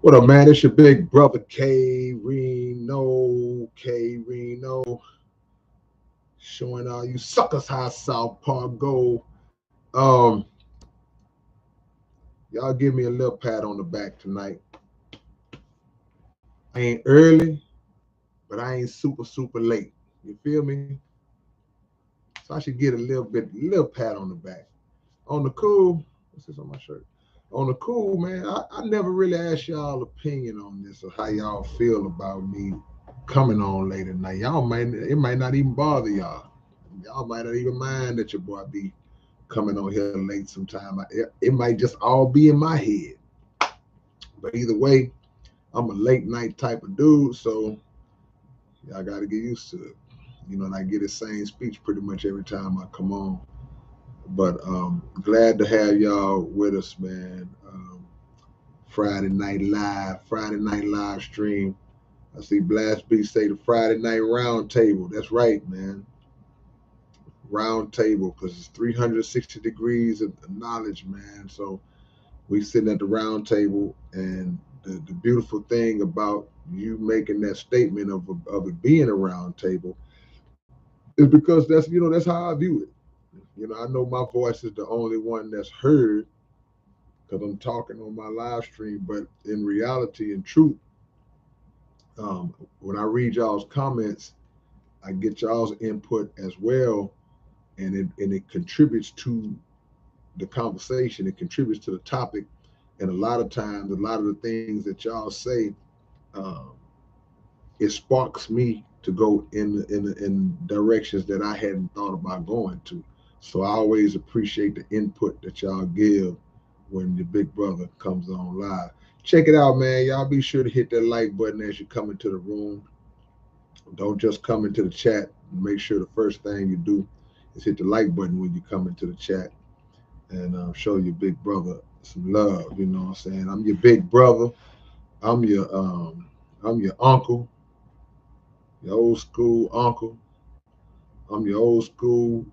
What up, man? It's your big brother K-Rino, K-Rino, showing all you suckers how South Park go. Y'all give me a little pat on the back tonight. I ain't early, but I ain't super late. You feel me? So I should get little pat on the back. On the cool, what's this on my shirt? On the cool, man, I never really asked y'all opinion on this or how y'all feel about me coming on late at night. It might not even bother y'all. Y'all might not even mind that your boy be coming on here late sometime. It might just all be in my head. But either way, I'm a late night type of dude, so y'all got to get used to it. And I get the same speech pretty much every time I come on. But glad to have y'all with us, man. Friday night live stream. I see Blast B say the Friday night round table. That's right, man. Round table, because it's 360 degrees of knowledge, man. So we sitting at the round table, and the beautiful thing about you making that statement of it being a round table is because that's how I view it. I know my voice is the only one that's heard because I'm talking on my live stream, but in reality and truth, when I read y'all's comments, I get y'all's input as well, and it contributes to the conversation. It contributes to the topic, and a lot of times, a lot of the things that y'all say, um, it sparks me to go in directions that I hadn't thought about going to. So I always appreciate the input that y'all give when your big brother comes on live. Check it out, man. Y'all be sure to hit that like button as you come into the room. Don't just come into the chat. Make sure the first thing you do is hit the like button when you come into the chat, and show your big brother some love. You know what I'm saying? I'm your big brother. I'm your um, I'm your uncle, your old school uncle. I'm your old school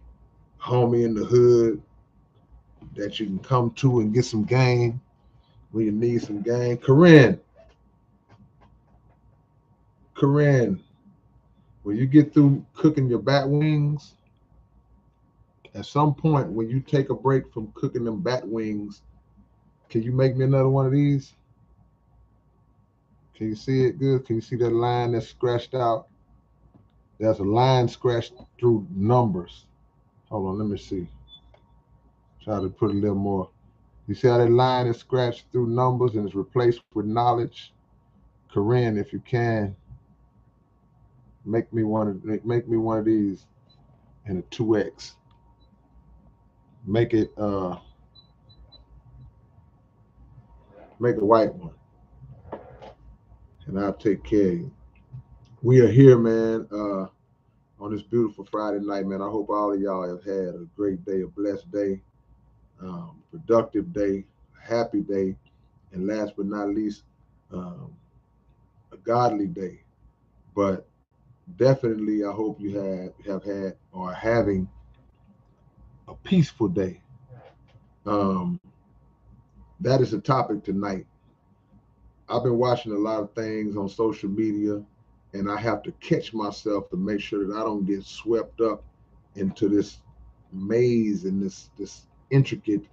homie in the hood that you can come to and get some game when you need some game. Corinne, when you get through cooking your bat wings, at some point when you take a break from cooking them bat wings, can you make me another one of these? Can you see it good? Can you see that line that's scratched out? There's a line scratched through numbers. Hold on, let me see. Try to put a little more. You see how that line is scratched through numbers and is replaced with knowledge? Corinne, if you can, make me one of these in a 2X. Make it make a white one, and I'll take care of you. We are here, man, on this beautiful Friday night, man. I hope all of y'all have had a great day, a blessed day, productive day, a happy day, and last but not least, um, a godly day. But definitely, I hope you have had or are having a peaceful day. Um, that is the topic tonight. I've been watching a lot of things on social media, and I have to catch myself to make sure that I don't get swept up into this maze and this intricate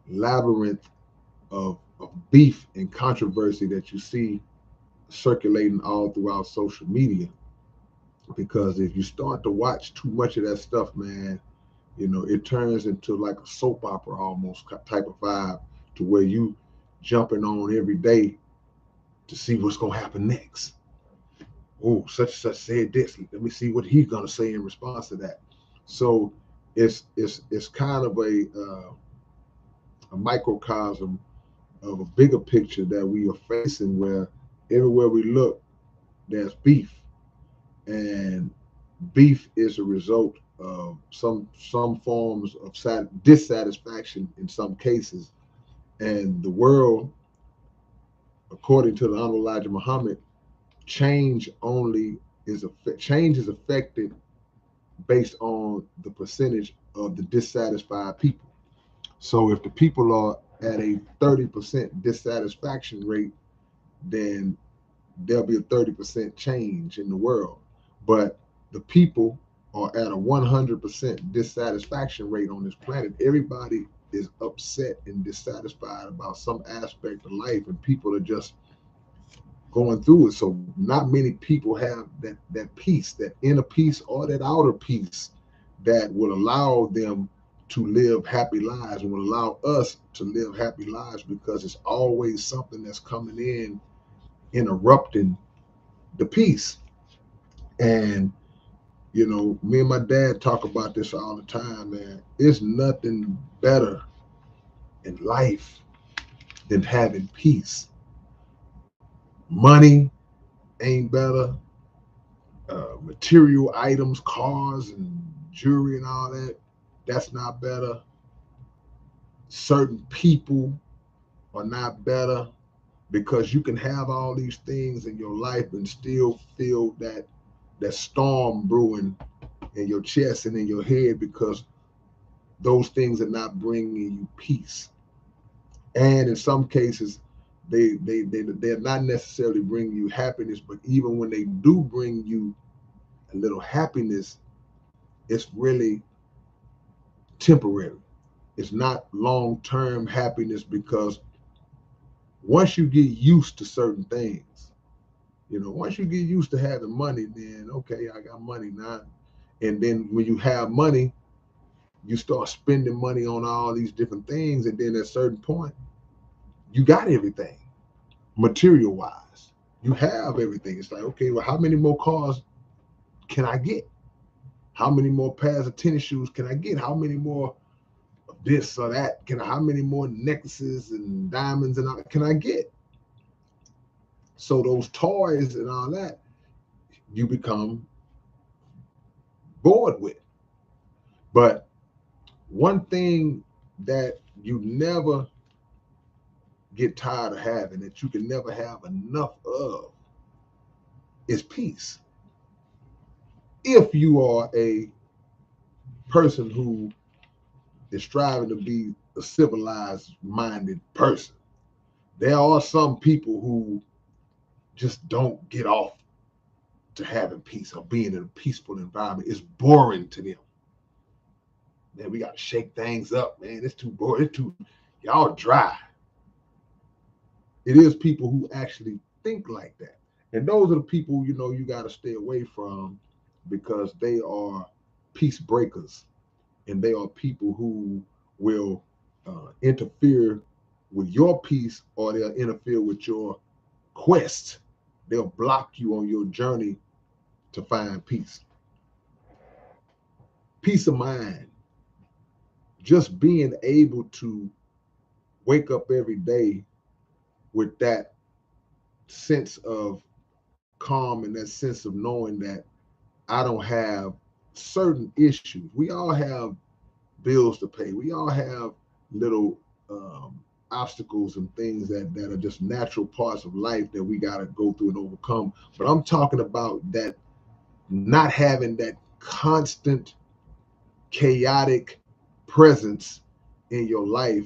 labyrinth of beef and controversy that you see circulating all throughout social media. Because if you start to watch too much of that stuff, man, it turns into like a soap opera almost type of vibe, to where you jumping on every day to see what's gonna happen next. Oh, such and such said this. Let me see what he's gonna say in response to that. So it's kind of a microcosm of a bigger picture that we are facing, where everywhere we look, there's beef, and beef is a result of some forms of dissatisfaction in some cases, and the world, according to the Honorable Elijah Muhammad, change only change is affected based on the percentage of the dissatisfied people. So if the people are at a 30% dissatisfaction rate, then there'll be a 30% change in the world. But the people are at a 100% dissatisfaction rate on this planet. Everybody is upset and dissatisfied about some aspect of life, and people are just going through it. So not many people have that peace, that inner peace or that outer peace that will allow them to live happy lives and will allow us to live happy lives, because it's always something that's coming in interrupting the peace. And me and my dad talk about this all the time, man. It's nothing better in life than having peace. Money ain't better. Material items, cars and jewelry and all that, that's not better. Certain people are not better, because you can have all these things in your life and still feel that storm brewing in your chest and in your head, because those things are not bringing you peace. And in some cases, they're not necessarily bringing you happiness, but even when they do bring you a little happiness, it's really temporary. It's not long-term happiness, because once you get used to certain things, once you get used to having money, then okay, I got money now. And then when you have money, you start spending money on all these different things, and then at a certain point, you got everything material wise. You have everything. It's like, okay, well, how many more cars can I get? How many more pairs of tennis shoes can I get? How many more of this or that? How many more necklaces and diamonds and all can I get? So those toys and all that, you become bored with. But one thing that you never get tired of having, that you can never have enough of, is peace. If you are a person who is striving to be a civilized minded person, there are some people who just don't get off to having peace or being in a peaceful environment. It's boring to them. Man, we got to shake things up, man. It's too boring. Y'all dry. It is people who actually think like that. And those are the people, you got to stay away from, because they are peace breakers, and they are people who will interfere with your peace, or they'll interfere with your quest. They'll block you on your journey to find peace. Peace of mind, just being able to wake up every day with that sense of calm and that sense of knowing that I don't have certain issues. We all have bills to pay. We all have little obstacles and things that are just natural parts of life that we got to go through and overcome. But I'm talking about that, not having that constant chaotic presence in your life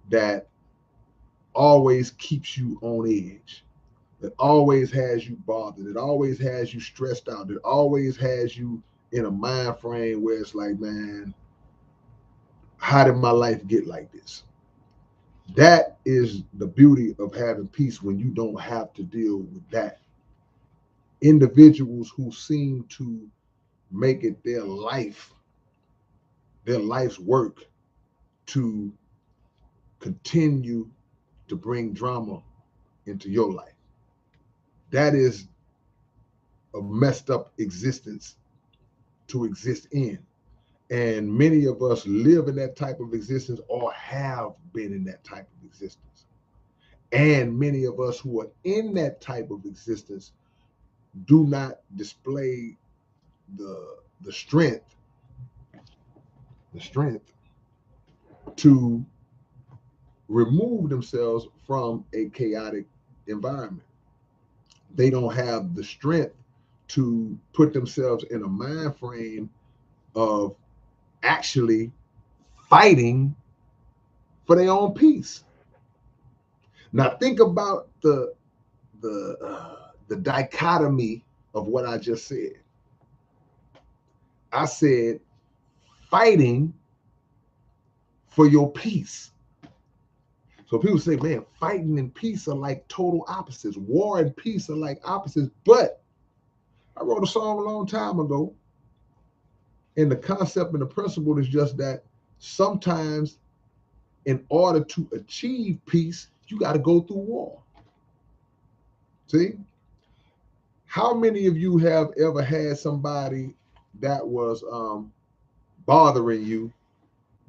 that always keeps you on edge, that always has you bothered, that always has you stressed out, that always has you in a mind frame where it's like, man, how did my life get like this? That is the beauty of having peace, when you don't have to deal with that. Individuals who seem to make it their life's work to continue to bring drama into your life. That is a messed up existence to exist in. And many of us live in that type of existence, or have been in that type of existence. And many of us who are in that type of existence do not display the strength to remove themselves from a chaotic environment. They don't have the strength to put themselves in a mind frame of actually fighting for their own peace. Now think about the the dichotomy of what I just said. I said fighting for your peace. So people say, man, fighting and peace are like total opposites. War and peace are like opposites. But I wrote a song a long time ago, and the concept and the principle is just that sometimes in order to achieve peace, you got to go through war. See? How many of you have ever had somebody that was bothering you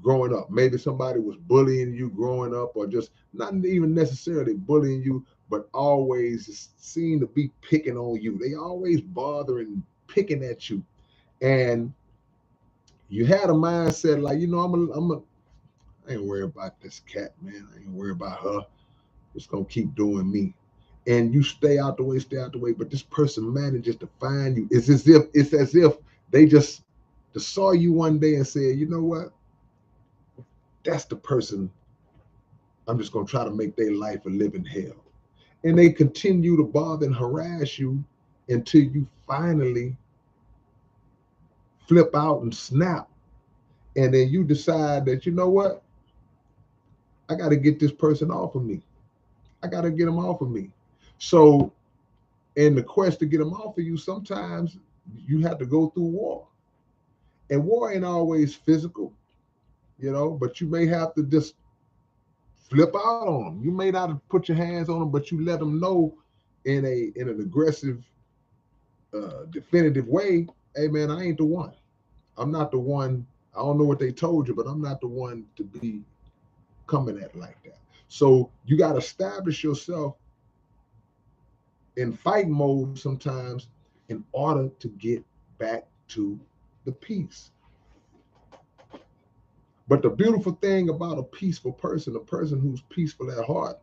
growing up? Maybe somebody was bullying you growing up, or just not even necessarily bullying you, but always seem to be picking on you. They always bothering, picking at you. And you had a mindset like, you know, I ain't worried about this cat, man. I ain't worried about her. It's gonna keep doing me. And you stay out the way, but this person manages to find you. It's as if they just saw you one day and said, you know what? That's the person. I'm just gonna try to make their life a living hell. And they continue to bother and harass you until you finally flip out and snap. And then you decide that, you know what? I got to get this person off of me. I got to get them off of me. So in the quest to get them off of you, sometimes you have to go through war. And war ain't always physical, you know, but you may have to just flip out on them. You may not have put your hands on them, but you let them know in an aggressive, definitive way, hey man, I ain't the one. I'm not the one. I don't know what they told you, but I'm not the one to be coming at like that. So you got to establish yourself in fight mode sometimes in order to get back to the peace. But the beautiful thing about a peaceful person, a person who's peaceful at heart,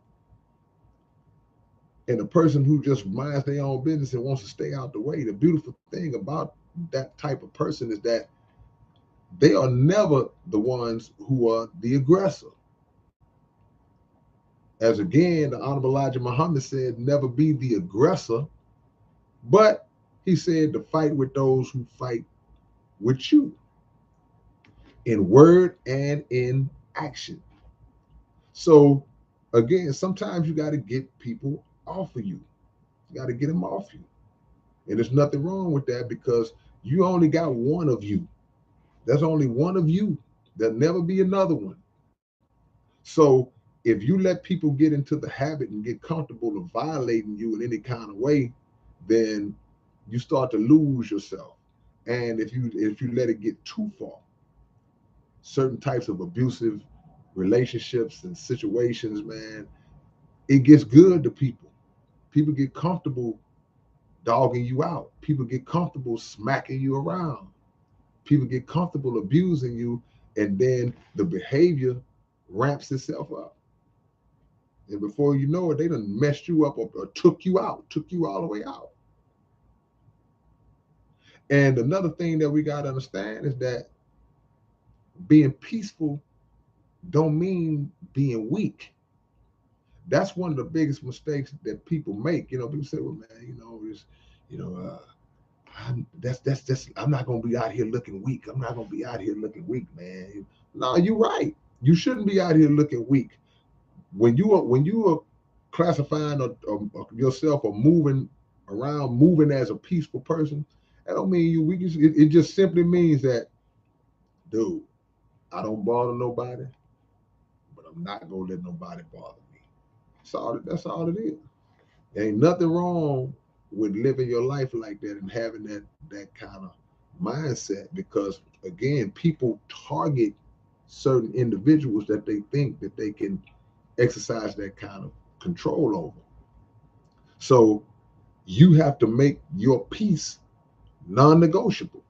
and a person who just minds their own business and wants to stay out the way, the beautiful thing about that type of person is that they are never the ones who are the aggressor. As again, the Honorable Elijah Muhammad said, never be the aggressor, but he said to fight with those who fight with you in word and in action. So again, sometimes you got to get people off of you. You got to get them off you. And there's nothing wrong with that because you only got one of you. There's only one of you. There'll never be another one. So if you let people get into the habit and get comfortable of violating you in any kind of way, then you start to lose yourself. And if you let it get too far, certain types of abusive relationships and situations, man, it gets good to people. People get comfortable dogging you out. People get comfortable smacking you around. People get comfortable abusing you, and then the behavior ramps itself up. And before you know it, they done messed you up or took you out, took you all the way out. And another thing that we got to understand is that being peaceful don't mean being weak. That's one of the biggest mistakes that people make. You know, people say, well, man, you know, I'm not gonna be out here looking weak. I'm not gonna be out here looking weak, man. No, you're right. You shouldn't be out here looking weak. When you are classifying yourself or moving around, moving as a peaceful person, that don't mean you weak. It just simply means that, dude, I don't bother nobody, but I'm not gonna let nobody bother me. That's all it is. There ain't nothing wrong with living your life like that and having that kind of mindset, because again, people target certain individuals that they think that they can exercise that kind of control over. So you have to make your peace non-negotiable.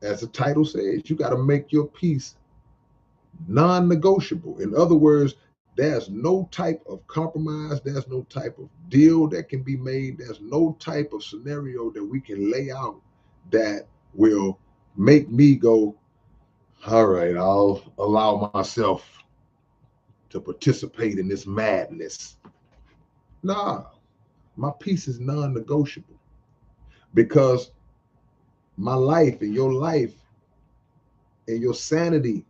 As the title says, you got to make your peace non-negotiable. In other words, there's no type of compromise, there's no type of deal that can be made, there's no type of scenario that we can lay out that will make me go, all right, I'll allow myself to participate in this madness. Nah, my peace is non-negotiable because my life and your sanity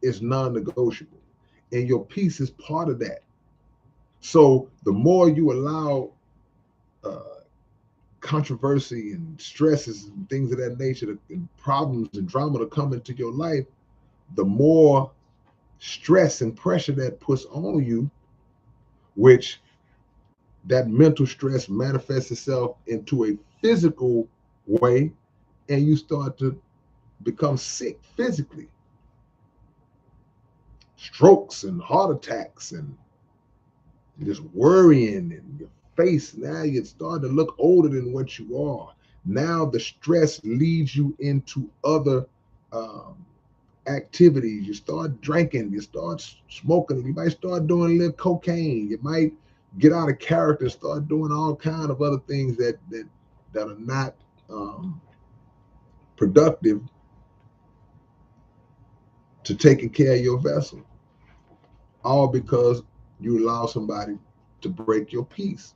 is non-negotiable, and your peace is part of that. So the more you allow uh, controversy and stresses and things of that nature, and problems and drama to come into your life, the more stress and pressure that puts on you, which that mental stress manifests itself into a physical way, and you start to become sick physically. Strokes and heart attacks and just worrying, and your face, now you're starting to look older than what you are. Now the stress leads you into other um, activities. You start drinking, you start smoking, you might start doing a little cocaine, you might get out of character, start doing all kind of other things that are not productive to taking care of your vessel, all because you allow somebody to break your peace.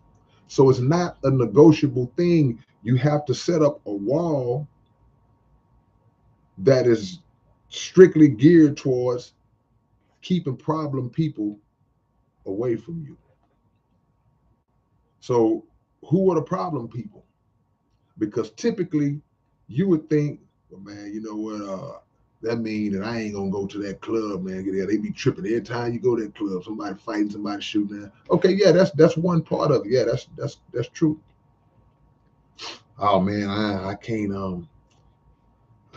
So it's not a negotiable thing. You have to set up a wall that is strictly geared towards keeping problem people away from you. So who are the problem people? Because typically you would think, well, man, you know what? That mean that I ain't gonna go to that club, man. They be tripping every time you go to that club. Somebody fighting, somebody shooting. That. Okay, yeah, that's one part of it. Yeah, that's true. Oh man, I can't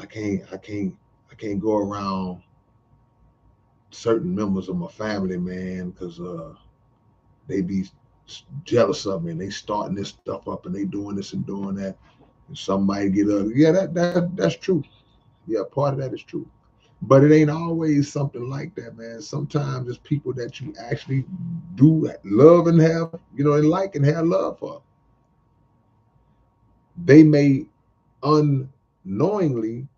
I can't I can't go around certain members of my family, man, because they be jealous of me and they starting this stuff up and they doing this and doing that. And somebody get ugly. Yeah, that's true. Yeah, part of that is true. But it ain't always something like that, man. Sometimes it's people that you actually do love and have, and like and have love for. They may unknowingly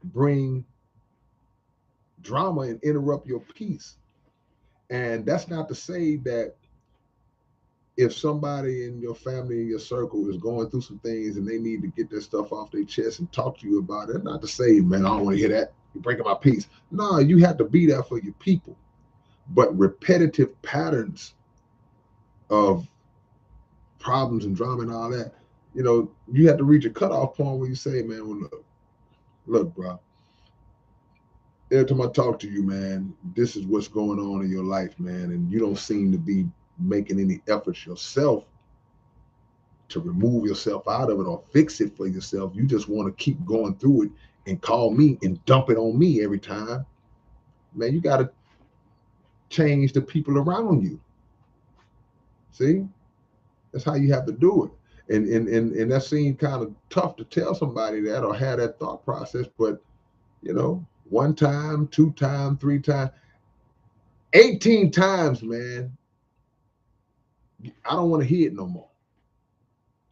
bring drama and interrupt your peace. And that's not to say that if somebody in your family, in your circle is going through some things and they need to get their stuff off their chest and talk to you about it, not to say, man, I don't want to hear that. You're breaking my peace. No, you have to be there for your people. But repetitive patterns of problems and drama and all that, you have to reach a cutoff point where you say, man, well, look, bro, every time I talk to you, man, this is what's going on in your life, man, and you don't seem to be making any efforts yourself to remove yourself out of it or fix it for yourself. You just want to keep going through it and call me and dump it on me every time. Man, you got to change the people around you. See? That's how you have to do it. And that seems kind of tough to tell somebody that or have that thought process, but one time, two times, three times, 18 times, man, I don't want to hear it no more.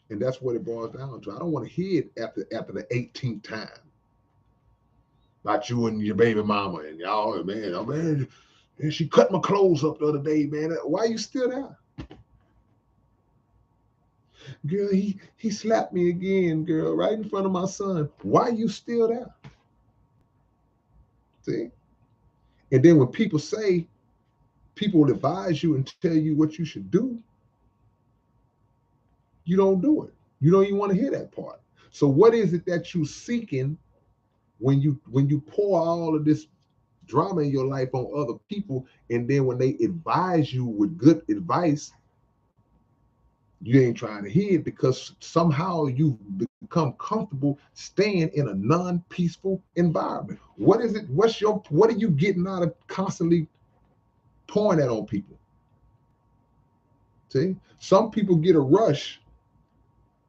And that's what it boils down to. I don't want to hear it after the 18th time. About you and your baby mama and y'all, man, oh man, and she cut my clothes up the other day, man. Why are you still there? Girl, he slapped me again, girl, right in front of my son. Why are you still there? See? And then when people will advise you and tell you what you should do, you don't do it. You don't even want to hear that part. So what is it that you're seeking when you pour all of this drama in your life on other people, and then when they advise you with good advice, you ain't trying to hear it because somehow you've become comfortable staying in a non-peaceful environment. What is it? What are you getting out of constantly pouring that on people? See, some people get a rush.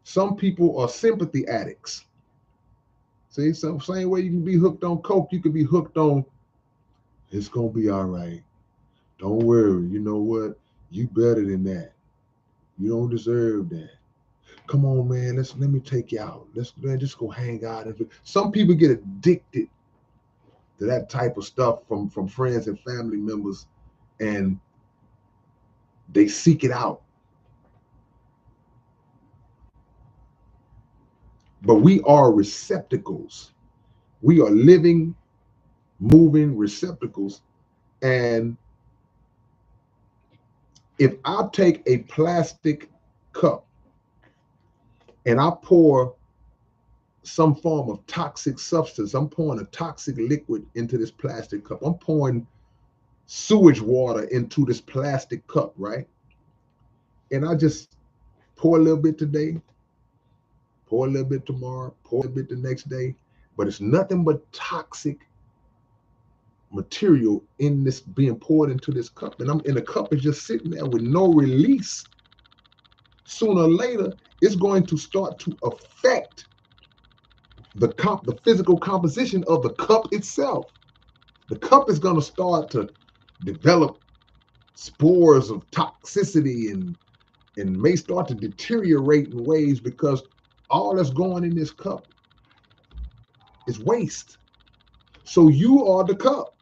Some people are sympathy addicts. See, so same way you can be hooked on coke, you can be hooked on. It's gonna be all right. Don't worry. You know what? You better than that. You don't deserve that. Come on, man. Let me take you out. Man, just go hang out. Some people get addicted to that type of stuff from friends and family members, and They seek it out. But we are receptacles. We are living, moving receptacles. And if I take a plastic cup and I pour some form of toxic substance, I'm pouring a toxic liquid into this plastic cup. I'm pouring sewage water into this plastic cup, right? And I just pour a little bit today, pour a little bit tomorrow, pour a bit the next day, but it's nothing but toxic material in this being poured into this cup. And the cup is just sitting there with no release. Sooner or later, it's going to start to affect the physical composition of the cup itself. The cup is going to start to develop spores of toxicity and may start to deteriorate in ways because all that's going in this cup is waste. So you are the cup.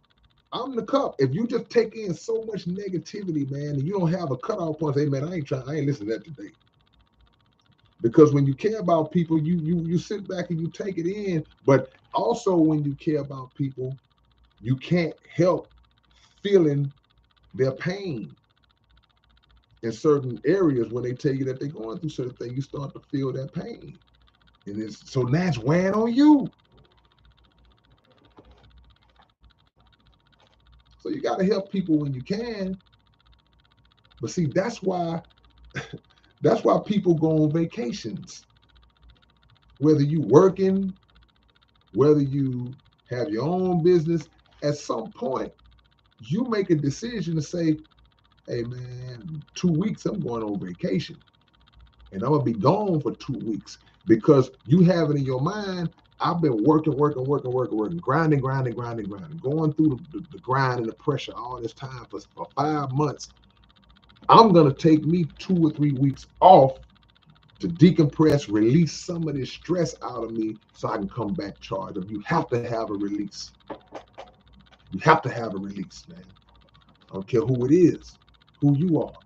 I'm the cup. If you just take in so much negativity, man, and you don't have a cutoff point, say, man, I ain't listening to that today. Because when you care about people, you sit back and you take it in. But also when you care about people, you can't help feeling their pain in certain areas. When they tell you that they're going through certain things, you start to feel that pain. And so that's weighing on you. So you got to help people when you can. But see, that's why people go on vacations. Whether you working, whether you have your own business, at some point you make a decision to say, hey man, 2 weeks I'm going on vacation. And I'm gonna be gone for 2 weeks because you have it in your mind. I've been working, grinding, going through the grind and the pressure all this time for 5 months. I'm gonna take me 2 or 3 weeks off to decompress, release some of this stress out of me so I can come back charged. You have to have a release. You have to have a release, man. I don't care who it is, who you are,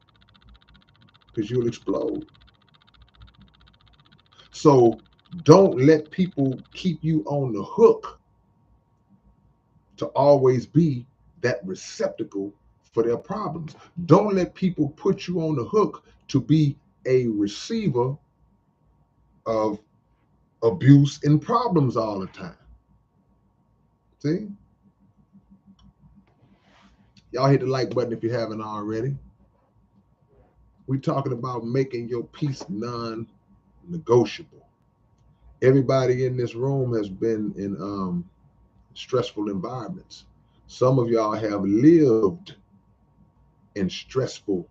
because you'll explode. So don't let people keep you on the hook to always be that receptacle for their problems. Don't let people put you on the hook to be a receiver of abuse and problems all the time. See? Y'all hit the like button if you haven't already. We're talking about making your peace non-negotiable. Everybody in this room has been in stressful environments. Some of y'all have lived in stressful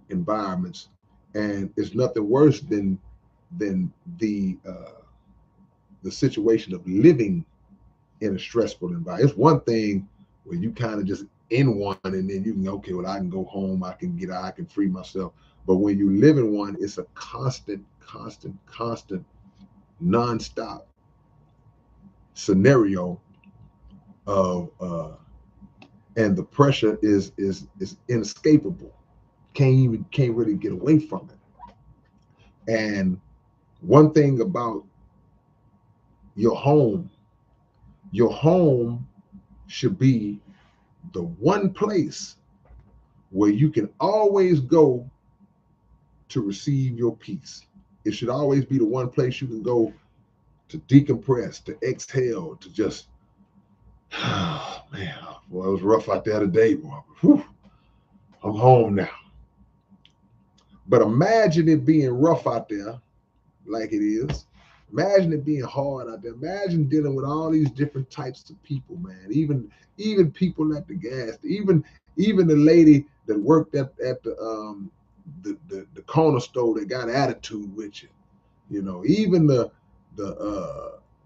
environments, and it's nothing worse than the situation of living in a stressful environment. It's one thing when you kind of just in one, and then you can, okay, well, I can go home, I can get out, I can free myself. But when you live in one, it's a constant, nonstop scenario of and the pressure is inescapable. Can't really get away from it. And one thing about your home should be the one place where you can always go to receive your peace. It should always be the one place you can go to decompress, to exhale, to just, oh man, boy, it was rough out there today, boy. Whew, I'm home now. But imagine it being rough out there like it is. Imagine it being hard out there. Imagine dealing with all these different types of people, man. Even people at the gas, even the lady that worked at the corner store that got attitude with you. You know, even the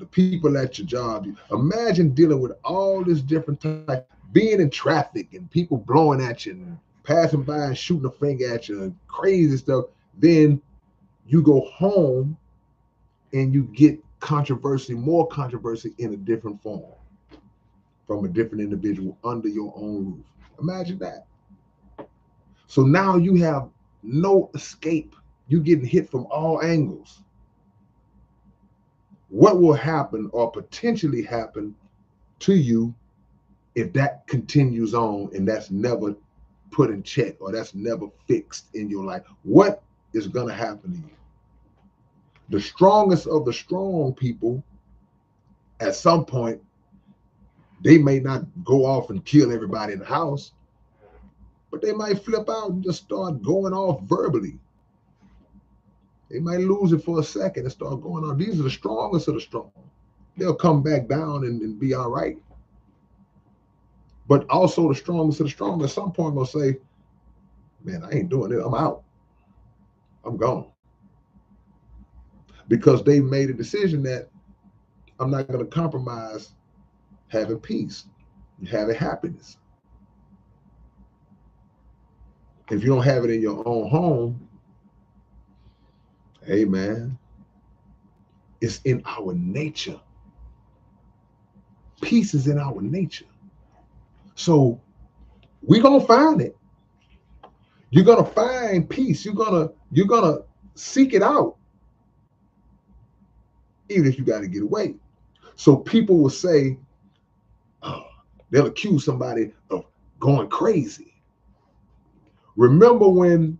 people at your job. Imagine dealing with all this different type, being in traffic and people blowing at you and passing by and shooting a finger at you and crazy stuff. Then you go home and you get more controversy in a different form from a different individual under your own roof. Imagine that. So now you have no escape. You're getting hit from all angles. What will happen or potentially happen to you if that continues on and that's never put in check or that's never fixed in your life? What is going to happen to you? The strongest of the strong people, at some point, they may not go off and kill everybody in the house, but they might flip out and just start going off verbally. They might lose it for a second and start going on. These are the strongest of the strong. They'll come back down and be all right. But also the strongest of the strong at some point will say, man, I ain't doing it. I'm out. I'm gone. Because they made a decision that I'm not going to compromise having peace, having happiness. If you don't have it in your own home, hey, man, it's in our nature. Peace is in our nature. So we're going to find it. You're going to find peace. You're going to seek it out, even if you got to get away. So people will say, oh, they'll accuse somebody of going crazy. Remember when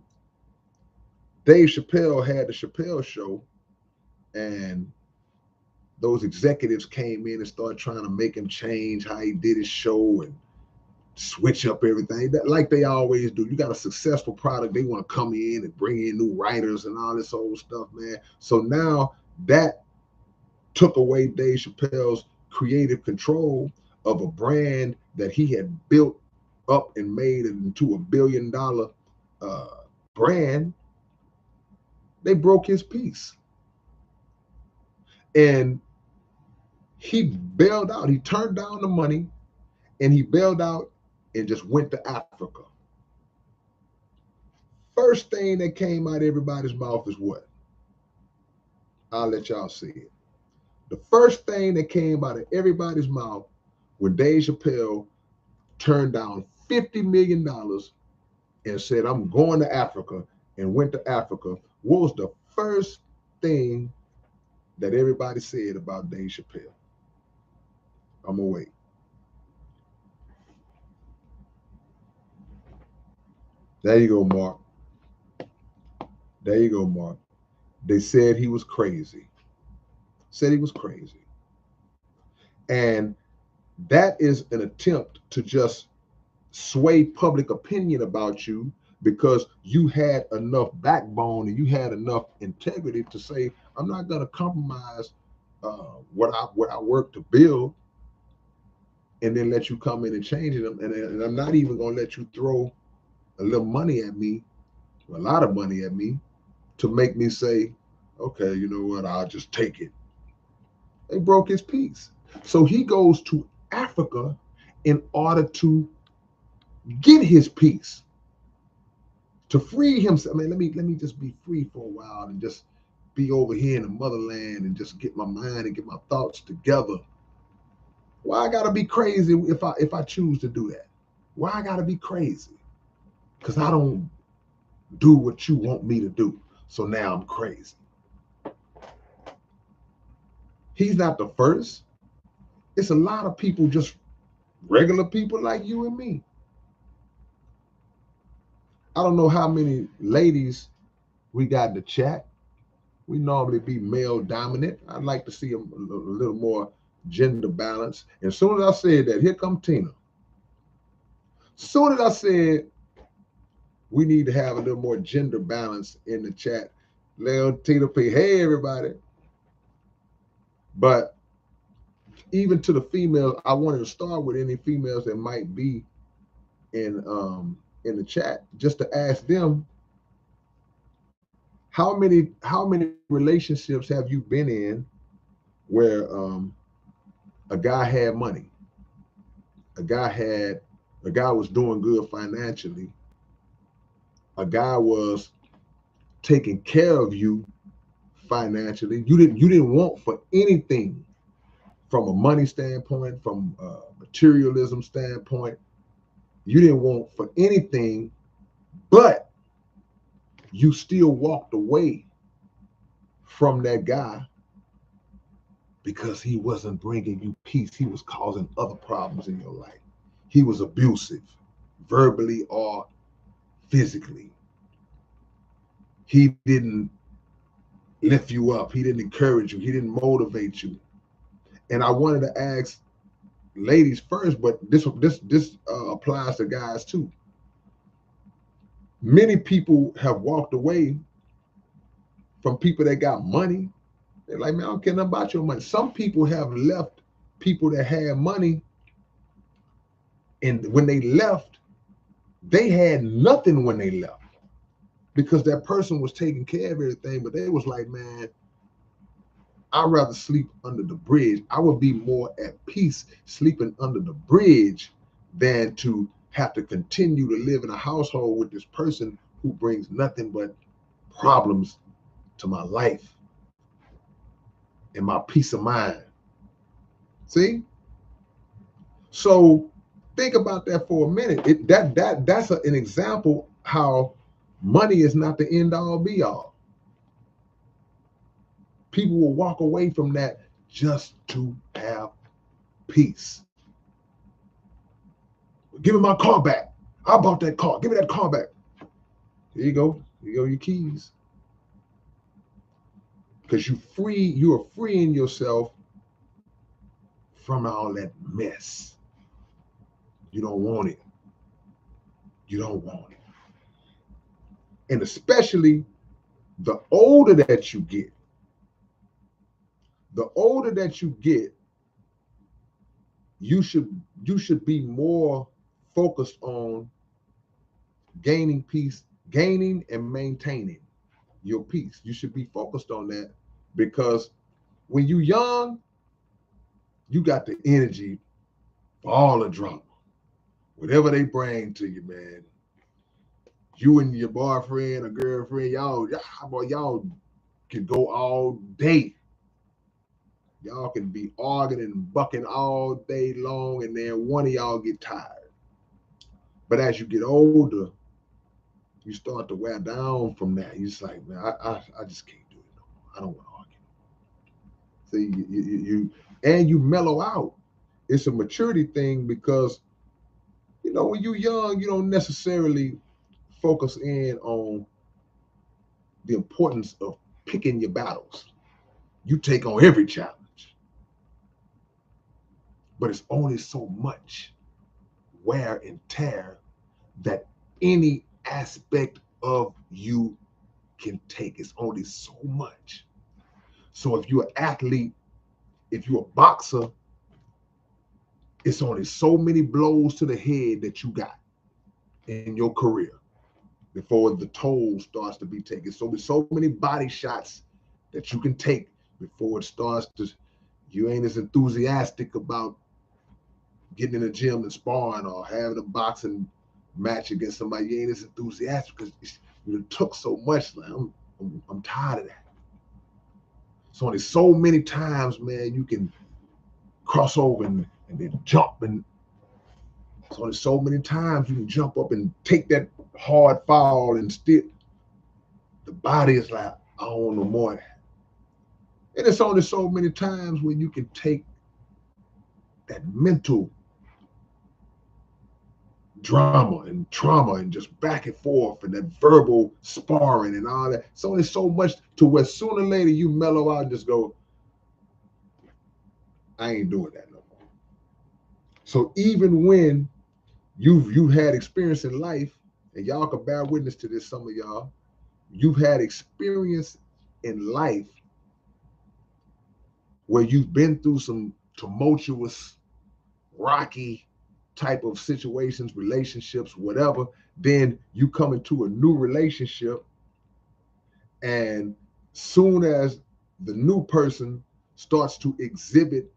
Dave Chappelle had the Chappelle show and those executives came in and started trying to make him change how he did his show and switch up everything, that like they always do. You got a successful product, they want to come in and bring in new writers and all this old stuff, man. So now that took away Dave Chappelle's creative control of a brand that he had built up and made it into $1 billion brand. They broke his peace. And he bailed out. He turned down the money and he bailed out and just went to Africa. First thing that came out of everybody's mouth is what? I'll let y'all see it. The first thing that came out of everybody's mouth when Dave Chappelle turned down $50 million and said, I'm going to Africa, and went to Africa, what was the first thing that everybody said about Dave Chappelle? I'm gonna wait. There you go, Mark. There you go, Mark. They said he was crazy. Said he was crazy. And that is an attempt to just sway public opinion about you because you had enough backbone and you had enough integrity to say, I'm not going to compromise what I work to build and then let you come in and change it. And I'm not even going to let you throw a little money at me, a lot of money at me, to make me say, okay, you know what, I'll just take it. They broke his peace. So he goes to Africa in order to get his peace, to free himself. I mean, let me just be free for a while and just be over here in the motherland and just get my mind and get my thoughts together. Why I gotta be crazy if I choose to do that? Why I gotta be crazy? Because I don't do what you want me to do. So now I'm crazy. He's not the first. It's a lot of people, just regular people like you and me. I don't know how many ladies we got in the chat. We normally be male dominant. I'd like to see a little more gender balance. And as soon as I said that, here come Tina. As soon as I said we need to have a little more gender balance in the chat, little Tina P, hey everybody. But even to the females, I wanted to start with any females that might be in the chat, just to ask them, how many relationships have you been in where a guy had money, a guy was doing good financially, a guy was taking care of you financially, you didn't want for anything from a money standpoint, from a materialism standpoint, you didn't want for anything But you still walked away from that guy because he wasn't bringing you peace. He was causing other problems in your life. He was abusive, verbally or physically. He didn't lift you up. He didn't encourage you. He didn't motivate you. And I wanted to ask ladies first, but this applies to guys too. Many people have walked away from people that got money. They're like, man, I don't care nothing about your money. Some people have left people that had money, and when they left, they had nothing when they left because that person was taking care of everything, but they was like, man, I'd rather sleep under the bridge. I would be more at peace sleeping under the bridge than to have to continue to live in a household with this person who brings nothing but problems to my life and my peace of mind. See? So think about that for a minute. That's an example how money is not the end all be all. People will walk away from that just to have peace. Give me my car back. I bought that car. Give me that car back. Here you go. Here you go, your keys. Because you are freeing yourself from all that mess. You don't want it. You don't want it. And especially the older that you get, you should be more focused on gaining peace, gaining and maintaining your peace. You should be focused on that because when you're young, you got the energy for all the drama. Whatever they bring to you, man. You and your boyfriend or girlfriend, y'all can go all day. Y'all can be arguing and bucking all day long, and then one of y'all get tired. But as you get older, you start to wear down from that. You're just like, man, I just can't do it no more. I don't want to argue. See, you mellow out. It's a maturity thing because, when you're young, you don't necessarily focus in on the importance of picking your battles. You take on every challenge. But it's only so much wear and tear that any aspect of you can take. It's only so much. So if you're an athlete, if you're a boxer, it's only so many blows to the head that you got in your career before the toll starts to be taken. So there's so many body shots that you can take before it starts to, you ain't as enthusiastic about getting in the gym and sparring or having a boxing match against somebody. You ain't as enthusiastic because it took so much. Like, I'm tired of that. So only so many times, man, you can cross over and then jump, and there's only so many times you can jump up and take that hard fall, and still the body is like, I don't want no more of that. And it's only so many times when you can take that mental drama and trauma and just back and forth and that verbal sparring and all that. It's only so much to where sooner or later you mellow out and just go, I ain't doing that no more. So even when you've had experience in life, and y'all can bear witness to this, some of y'all, you've had experience in life where you've been through some tumultuous, rocky type of situations, relationships, whatever. Then you come into a new relationship, and soon as the new person starts to exhibit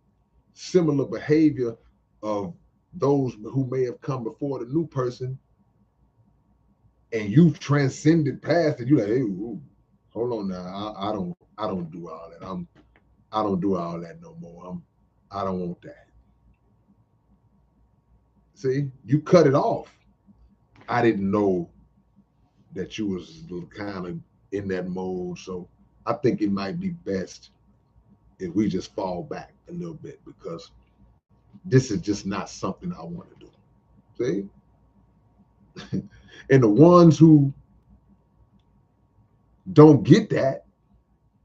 similar behavior of those who may have come before the new person, and you've transcended past it, you're like, hey, ooh, hold on now, I don't do all that. I don't do all that no more. I don't want that. See, you cut it off. I didn't know that you was kind of in that mode. So I think it might be best if we just fall back a little bit, because this is just not something I want to do. See? And the ones who don't get that,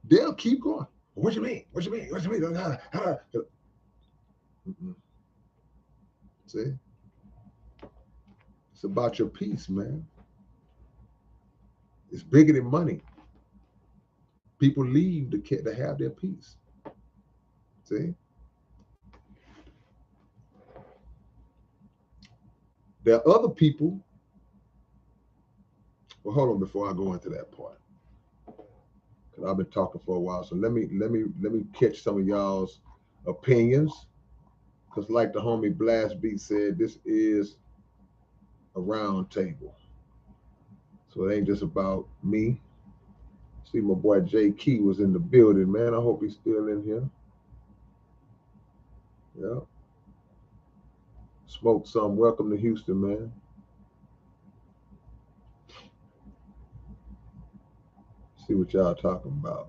they'll keep going. What you mean? What you mean? What you mean? Mm-mm. See? It's about your peace, man. It's bigger than money. People leave to have their peace. See? There are other people. Well, hold on before I go into that part, because I've been talking for a while. So let me catch some of y'all's opinions. Because like the homie Blast Beat said, this is a round table. So it ain't just about me. See, my boy J Key was in the building, man. I hope he's still in here. Yeah. Smoke some. Welcome to Houston, man. See what y'all talking about.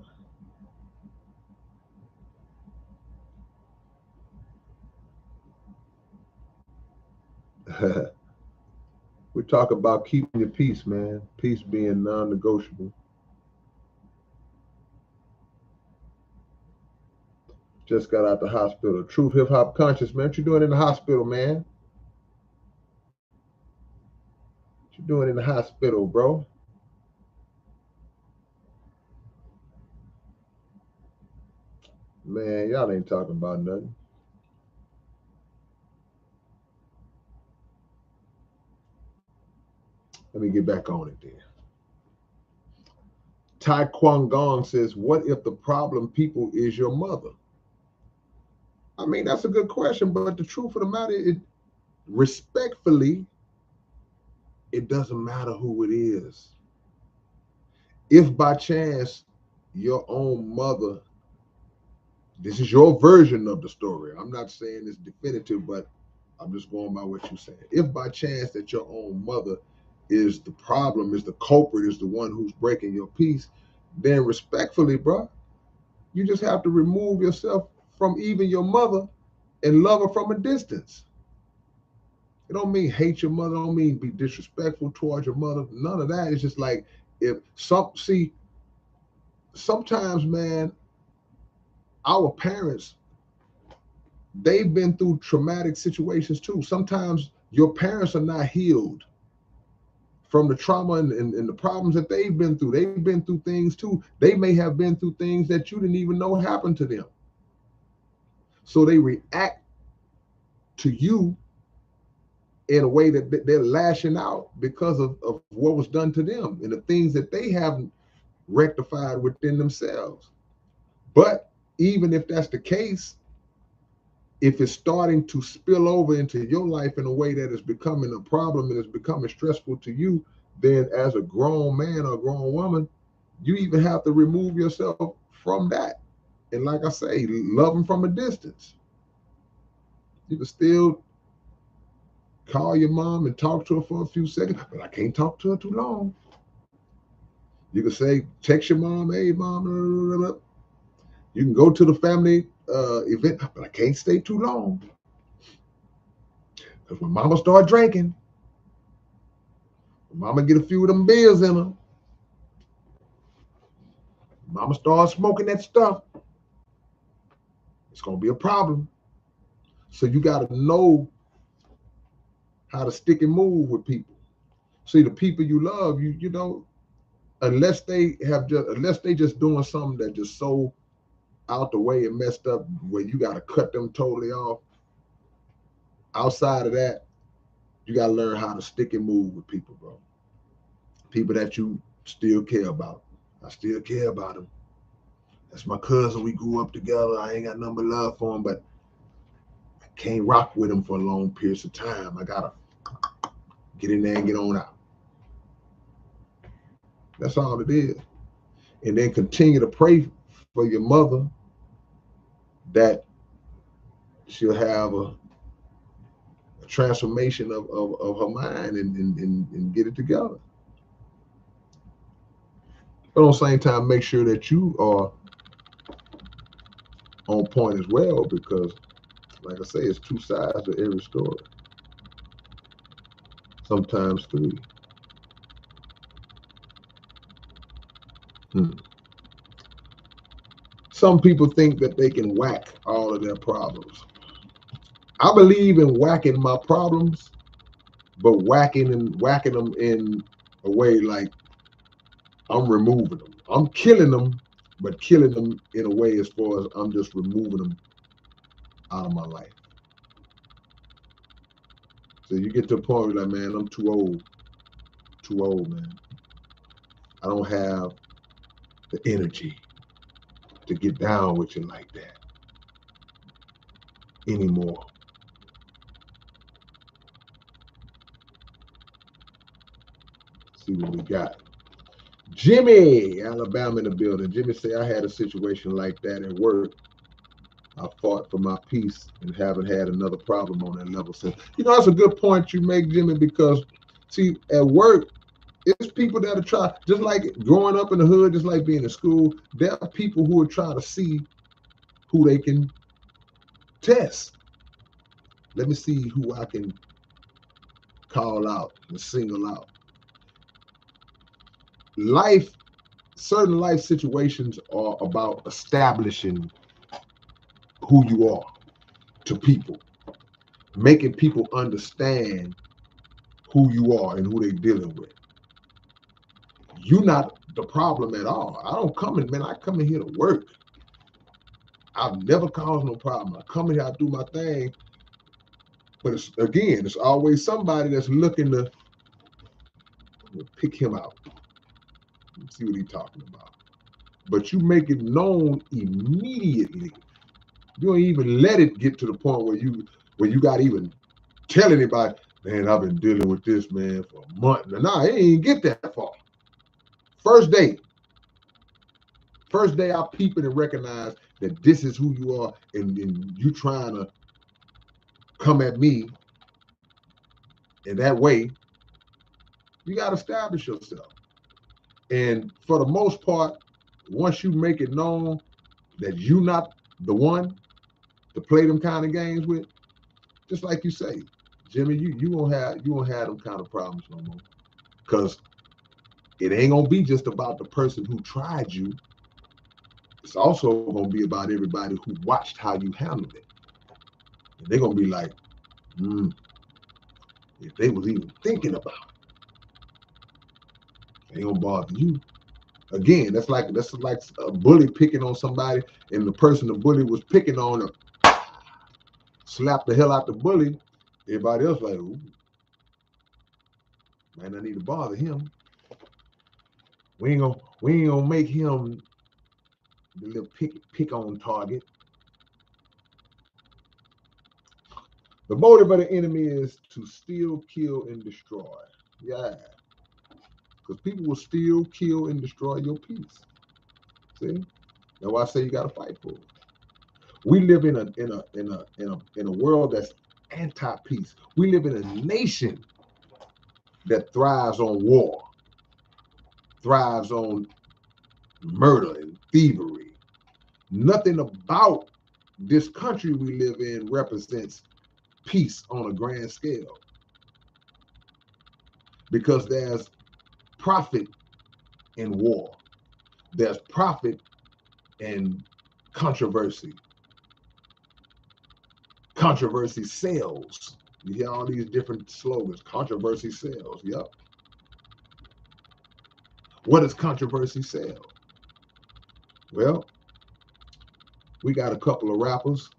We talk about keeping your peace, man. Peace being non-negotiable. Just got out the hospital. Truth Hip Hop Conscious, man. What you doing in the hospital, man? What you doing in the hospital, bro? Man, y'all ain't talking about nothing. Let me get back on it then. Tai Kwang Gong says, what if the problem people is your mother? I mean, that's a good question, but the truth of the matter is, respectfully, it doesn't matter who it is. If by chance your own mother, this is your version of the story. I'm not saying it's definitive, but I'm just going by what you said. If by chance that your own mother is the problem, is the culprit, is the one who's breaking your peace, then respectfully, bro, you just have to remove yourself from even your mother and love her from a distance. It don't mean hate your mother, don't mean be disrespectful towards your mother. None of that. It's just like, if sometimes, man, our parents, they've been through traumatic situations too. Sometimes your parents are not healed from the trauma and the problems that they've been through. They've been through things too. They may have been through things that you didn't even know happened to them. So they react to you in a way that they're lashing out because of what was done to them and the things that they haven't rectified within themselves. But even if that's the case, if it's starting to spill over into your life in a way that is becoming a problem and is becoming stressful to you, then as a grown man or a grown woman, you even have to remove yourself from that. And like I say, love them from a distance. You can still call your mom and talk to her for a few seconds, but I can't talk to her too long. You can say, text your mom, hey, mom. You can go to the family event, but I can't stay too long. Because when mama start drinking, when mama get a few of them beers in her, mama start smoking that stuff, it's going to be a problem. So you got to know how to stick and move with people. See, the people you love, you know, unless they just doing something that just so out the way and messed up where you got to cut them totally off. Outside of that, you got to learn how to stick and move with people, bro. People that you still care about. I still care about them. That's my cousin. We grew up together. I ain't got nothing but love for him, but I can't rock with him for long periods of time. I got to get in there and get on out. That's all it is. And then continue to pray for your mother that she'll have a transformation of her mind and get it together. But at the same time, make sure that you are on point as well, because like I say, it's two sides to every story. Sometimes three. Hmm. Some people think that they can whack all of their problems. I believe in whacking my problems, but whacking them in a way like I'm removing them. I'm killing them, but killing them in a way as far as I'm just removing them out of my life. So you get to a point where like, man, I'm too old, man. I don't have the energy to get down with you like that anymore. See what we got. Jimmy, Alabama in the building. Jimmy say I had a situation like that at work. I fought for my peace and haven't had another problem on that level since. You know, that's a good point you make, Jimmy, because see, at work, it's people that are trying, just like growing up in the hood, just like being in school, there are people who are trying to see who they can test. Let me see who I can call out and single out. Life, certain life situations are about establishing who you are to people, making people understand who you are and who they're dealing with. You're not the problem at all. I don't come in, man, I come in here to work. I've never caused no problem. I come in here, I do my thing. But it's, again, it's always somebody that's looking to pick him out and see what he's talking about. But you make it known immediately. You don't even let it get to the point where you got to even tell anybody, man, I've been dealing with this man for a month. Nah, it ain't get that far. First day, I peep it and recognize that this is who you are, and you trying to come at me in that way. You got to establish yourself. And for the most part, once you make it known that you're not the one to play them kind of games with, just like you say, Jimmy, you won't have them kind of problems no more. Because it ain't gonna be just about the person who tried you. It's also gonna be about everybody who watched how you handled it. And they're gonna be like, if they was even thinking about it, they ain't gonna bother you. Again, that's like a bully picking on somebody, and the person the bully was picking on slap the hell out the bully. Everybody else like, ooh, man, I need to bother him. We ain't gonna make him the little pick on target. The motive of the enemy is to steal, kill, and destroy. Yeah, because people will steal, kill, and destroy your peace. See, that's why I say you got to fight for it. We live in a world that's anti-peace. We live in a nation that thrives on war, thrives on murder and thievery. Nothing about this country we live in represents peace on a grand scale, because there's profit in war. There's profit in controversy. Controversy sells. You hear all these different slogans. Controversy sells. Yep. What does controversy sell? Well, we got a couple of rappers.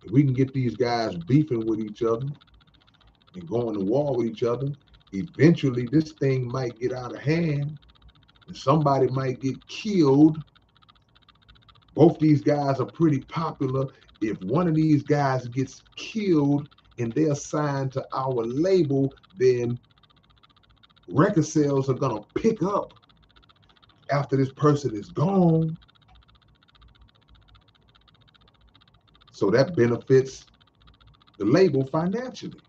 If we can get these guys beefing with each other and going to war with each other, eventually this thing might get out of hand and somebody might get killed. Both these guys are pretty popular. If one of these guys gets killed and they're signed to our label, then record sales are going to pick up after this person is gone. So that benefits the label financially.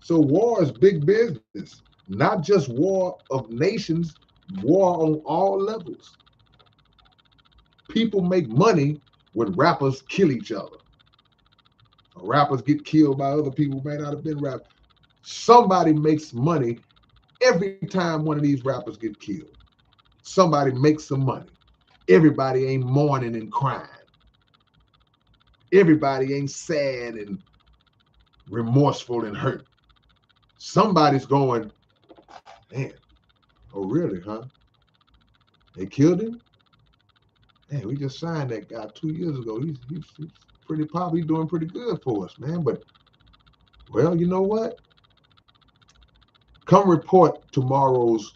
So war is big business, not just war of nations, war on all levels. People make money when rappers kill each other. Rappers get killed by other people who may not have been rappers. Somebody makes money every time one of these rappers get killed. Somebody makes some money. Everybody ain't mourning and crying. Everybody ain't sad and remorseful and hurt. Somebody's going, man, oh really, huh? They killed him? Man, we just signed that guy 2 years ago. He's pretty popular. He's doing pretty good for us, man. But, well, you know what? Come report tomorrow's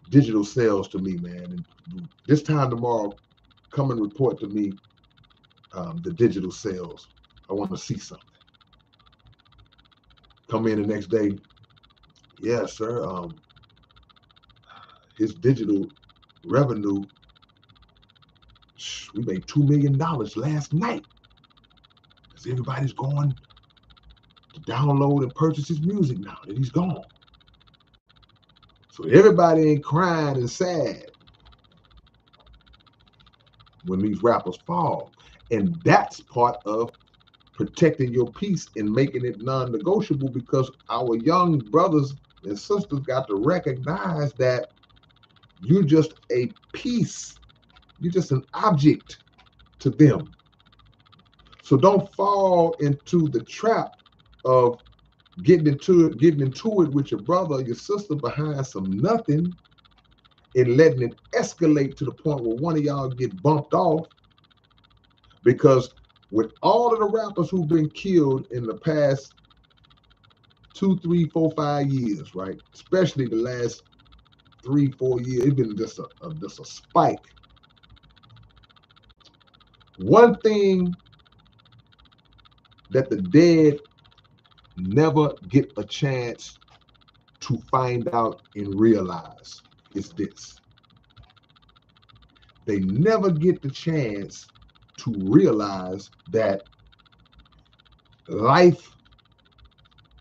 digital sales to me, man. And this time tomorrow, come and report to me the digital sales. I want to see something. Come in the next day. Yeah, sir. His digital revenue, we made $2 million last night. Because everybody's going to download and purchase his music now that he's gone. So everybody ain't crying and sad when these rappers fall. And that's part of protecting your peace and making it non-negotiable, because our young brothers and sisters got to recognize that you're just a piece. You're just an object to them. So don't fall into the trap of getting into it with your brother or your sister behind some nothing and letting it escalate to the point where one of y'all get bumped off. Because with all of the rappers who've been killed in the past 2, 3, 4, 5 years, right? Especially the last 3, 4 years, it's been just a spike. One thing that the dead never get a chance to find out and realize is this. They never get the chance to realize that life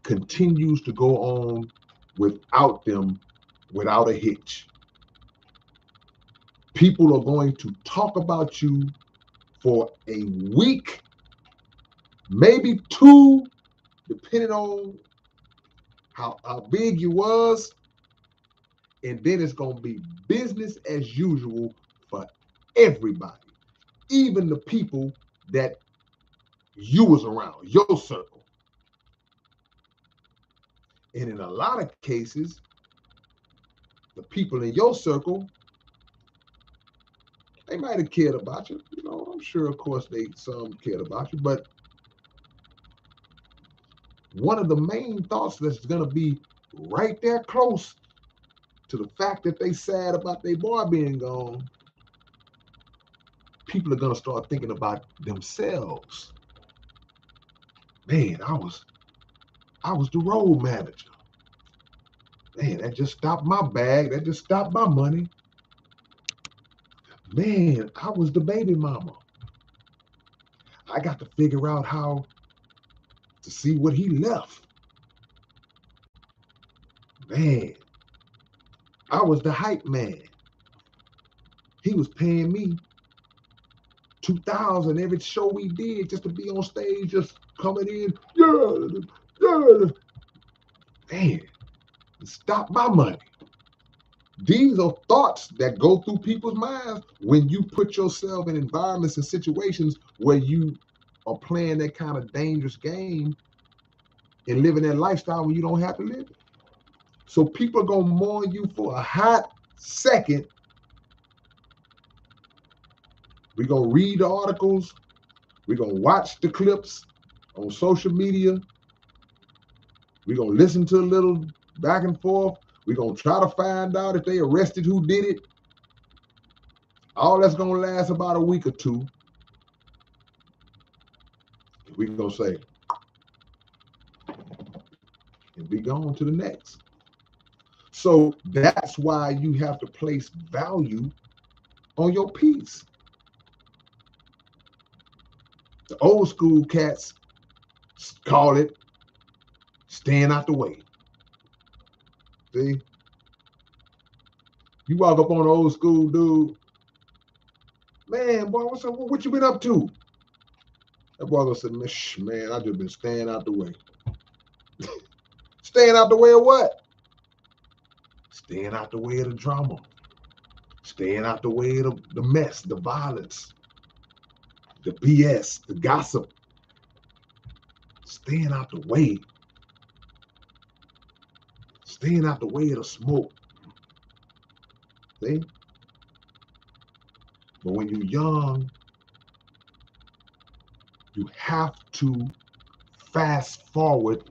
continues to go on without them, without a hitch. People are going to talk about you for a week, maybe 2, depending on how big you was, and then it's going to be business as usual for everybody, even the people that you was around, your circle. And in a lot of cases, the people in your circle, they might have cared about you. You know, I'm sure, of course, some cared about you, but one of the main thoughts that's going to be right there close to the fact that they sad about their boy being gone, people are going to start thinking about themselves. Man, I was the road manager. Man, that just stopped my bag. That just stopped my money. Man, I was the baby mama. I got to figure out how to see what he left. Man, I was the hype man. He was paying me $2,000 every show we did just to be on stage, just coming in. Yeah. Man, stop my money. These are thoughts that go through people's minds when you put yourself in environments and situations where you are playing that kind of dangerous game and living that lifestyle when you don't have to live it. So people are going to mourn you for a hot second. We're going to read the articles. We're going to watch the clips on social media. We're going to listen to a little back and forth. We're going to try to find out if they arrested who did it. All that's going to last about a week or two. We're going to say, and be gone to the next. So that's why you have to place value on your peace. The old school cats call it staying out the way. See? You walk up on an old school dude, man, boy, what's up? What you been up to? That boy gonna say, man, I just been staying out the way. Staying out the way of what? Staying out the way of the drama. Staying out the way of the mess, the violence, the BS, the gossip. Staying out the way. Staying out the way of the smoke. See? But when you're young, you have to fast forward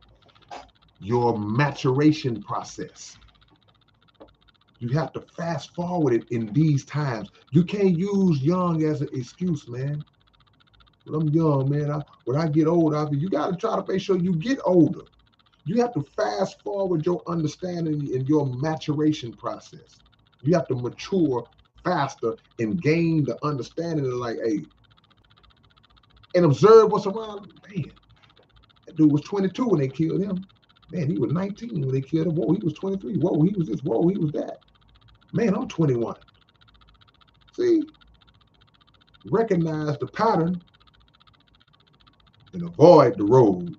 your maturation process. You have to fast forward it in these times. You can't use young as an excuse, man. When I'm young, man, when I get old, you got to try to make sure you get older. You have to fast forward your understanding and your maturation process. You have to mature faster and gain the understanding of like, hey, and observe what's around. Man, that dude was 22 when they killed him. Man, he was 19 when they killed him. Whoa, he was 23. Whoa, he was this. Whoa, he was that. Man, I'm 21. See, recognize the pattern and avoid the road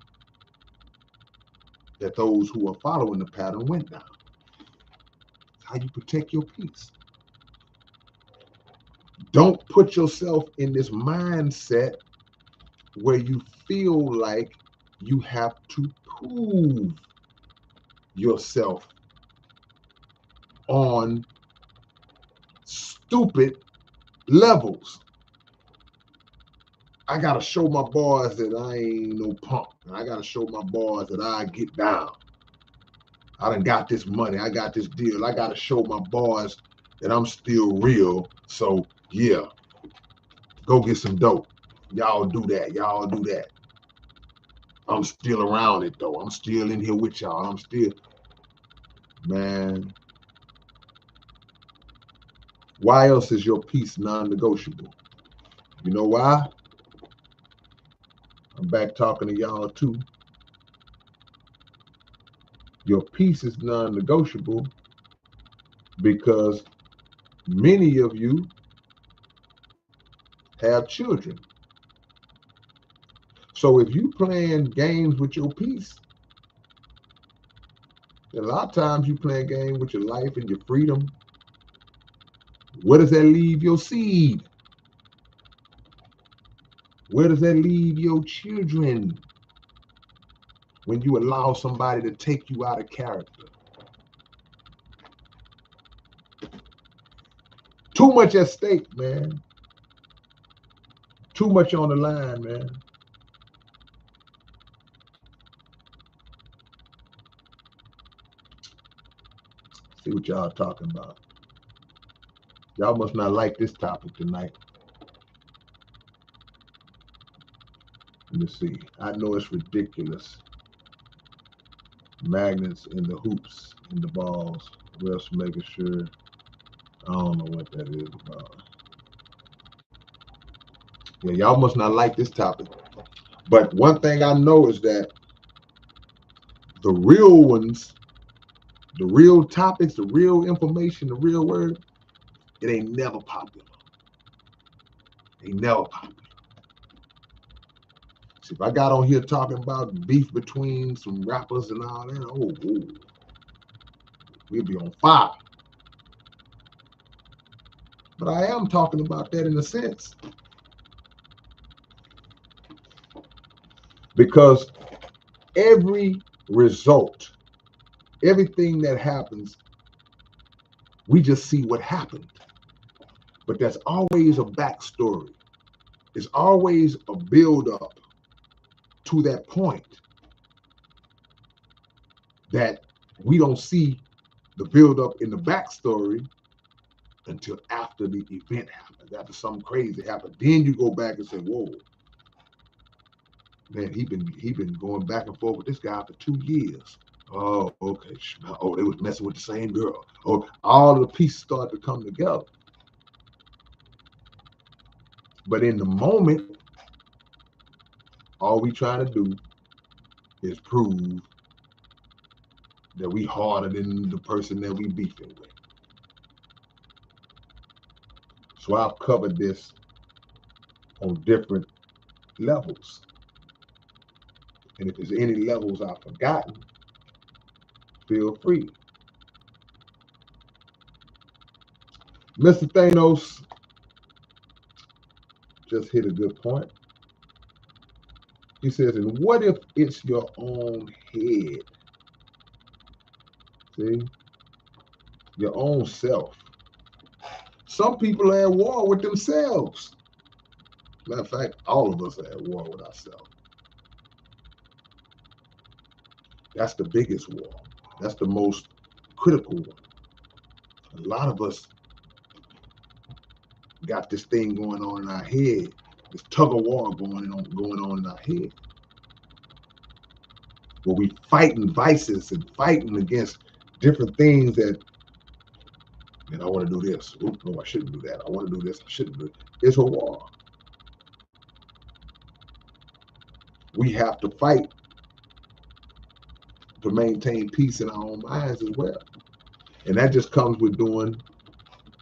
that those who are following the pattern went down. That's how you protect your peace. Don't put yourself in this mindset where you feel like you have to prove yourself on stupid levels. I got to show my boys that I ain't no punk. I got to show my boys that I get down. I done got this money. I got this deal. I got to show my boys that I'm still real. So, yeah, go get some dope. Y'all do that. Y'all do that. I'm still around it, though. I'm still in here with y'all. I'm still, man. Why else is your peace non-negotiable? You know why? I'm back talking to y'all, too. Your peace is non-negotiable because many of you have children. So if you playing games with your peace, a lot of times you playing games with your life and your freedom. Where does that leave your seed? Where does that leave your children when you allow somebody to take you out of character? Too much at stake, man. Too much on the line, man. See what y'all talking about. Y'all must not like this topic tonight. Let me see. I know it's ridiculous. Magnets in the hoops, in the balls. Just making sure. I don't know what that is about. Yeah, y'all must not like this topic. But one thing I know is that the real ones, the real topics, the real information, the real word, it ain't never popular. Ain't never popular. See, if I got on here talking about beef between some rappers and all that, oh, we'll be on fire. But I am talking about that in a sense. Because every result, everything that happens, we just see what happened. But there's always a backstory. There's always a build-up to that point that we don't see the build-up in the backstory until after the event happens, after something crazy happened. Then you go back and say, whoa, man, he been going back and forth with this guy for 2 years. Oh, okay. Oh, they was messing with the same girl. Oh, all the pieces start to come together. But in the moment, all we trying to do is prove that we harder than the person that we beefing with. So I've covered this on different levels. And if there's any levels I've forgotten, feel free. Mr. Thanos just hit a good point. He says, and what if it's your own head? See? Your own self. Some people are at war with themselves. Matter of fact, all of us are at war with ourselves. That's the biggest war. That's the most critical one. A lot of us got this thing going on in our head, this tug of war going on in our head, where we fighting vices and fighting against different things that, man, I want to do this. Ooh, no, I shouldn't do that. I want to do this. I shouldn't do it. It's a war. We have to fight to maintain peace in our own minds as well. And that just comes with doing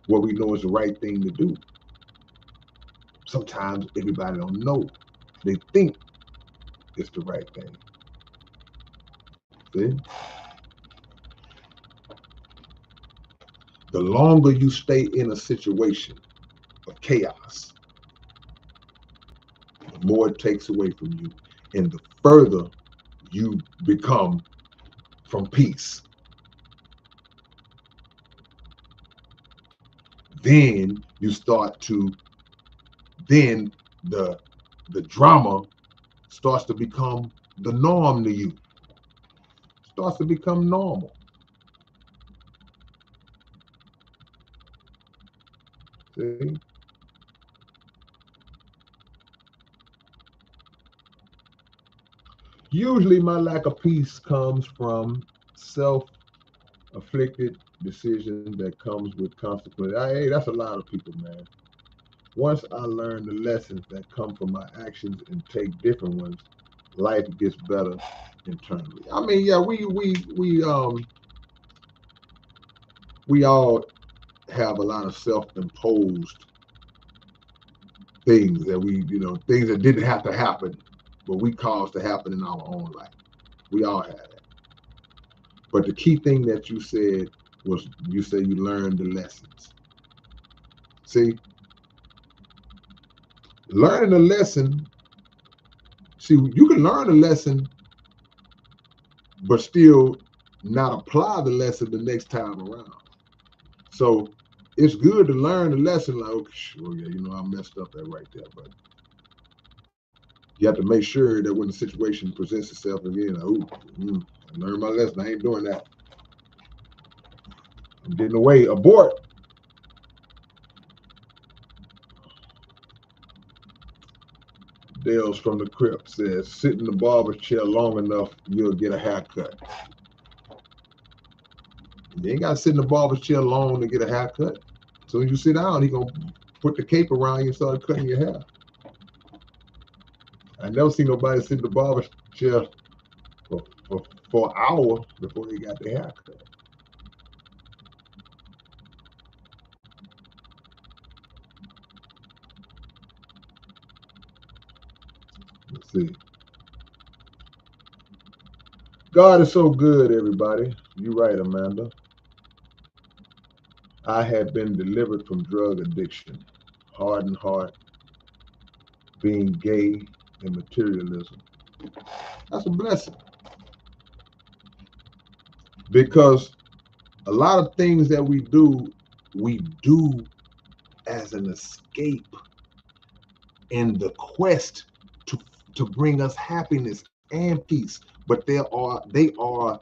what we know is the right thing to do. Sometimes everybody don't know. They think it's the right thing. See? The longer you stay in a situation of chaos, the more it takes away from you, and the further you become from peace. Then you start to, then the drama starts to become the norm to you. Starts to become normal. See? Usually my lack of peace comes from self-afflicted decisions that comes with consequences. Hey, that's a lot of people, man. Once I learn the lessons that come from my actions and take different ones, life gets better internally. I mean, yeah, we all have a lot of self-imposed things that things that didn't have to happen, but we caused to happen in our own life. We all have that. But the key thing that you said was, you said you learned the lessons. See, learning a lesson, you can learn a lesson, but still not apply the lesson the next time around. So it's good to learn the lesson, like, okay, sure, yeah, I messed up that right there, but you have to make sure that when the situation presents itself again, I learned my lesson. I ain't doing that. I'm getting away. Abort. Dale's from the Crypt says, sit in the barber chair long enough, you'll get a haircut. You ain't got to sit in the barber chair long to get a haircut. As soon as you sit down, he's going to put the cape around you and start cutting your hair. I never seen nobody sit in the barber chair for an hour before they got their haircut. Let's see. God is so good, everybody. You're right, Amanda. I had been delivered from drug addiction, hardened heart, being gay, and materialism. That's a blessing. Because a lot of things that we do as an escape in the quest to bring us happiness and peace. But they are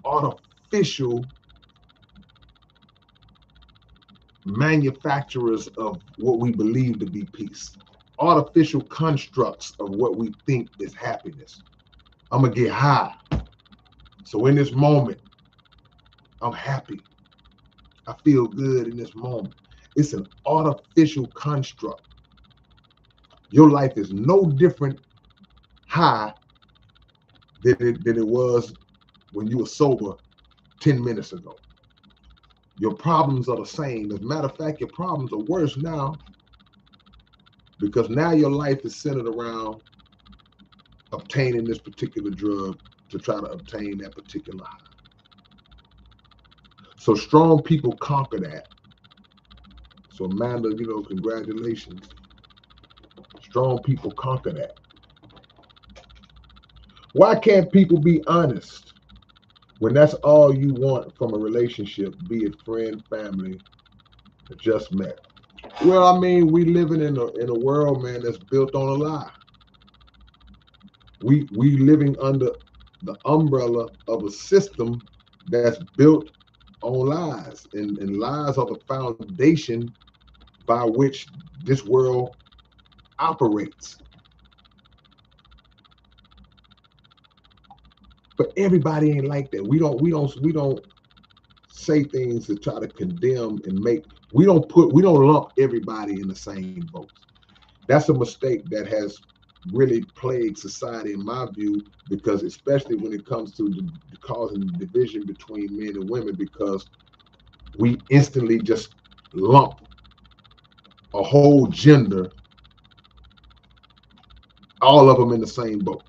artificial manufacturers of what we believe to be peace. Artificial constructs of what we think is happiness. I'm gonna get high. So in this moment, I'm happy. I feel good in this moment. It's an artificial construct. Your life is no different high than it was when you were sober 10 minutes ago. Your problems are the same. As a matter of fact, your problems are worse now because now your life is centered around obtaining this particular drug to try to obtain that particular high. So strong people conquer that. So Amanda, congratulations. Strong people conquer that. Why can't people be honest when that's all you want from a relationship, be it friend, family, or just met? Well, I mean, we living in a world, man, that's built on a lie. We living under the umbrella of a system that's built on lies, and lies are the foundation by which this world operates. But everybody ain't like that. We don't say things to try to condemn and make. We don't lump everybody in the same boat. That's a mistake that has really plagued society, in my view, because especially when it comes to causing division between men and women, because we instantly just lump a whole gender, all of them in the same boat.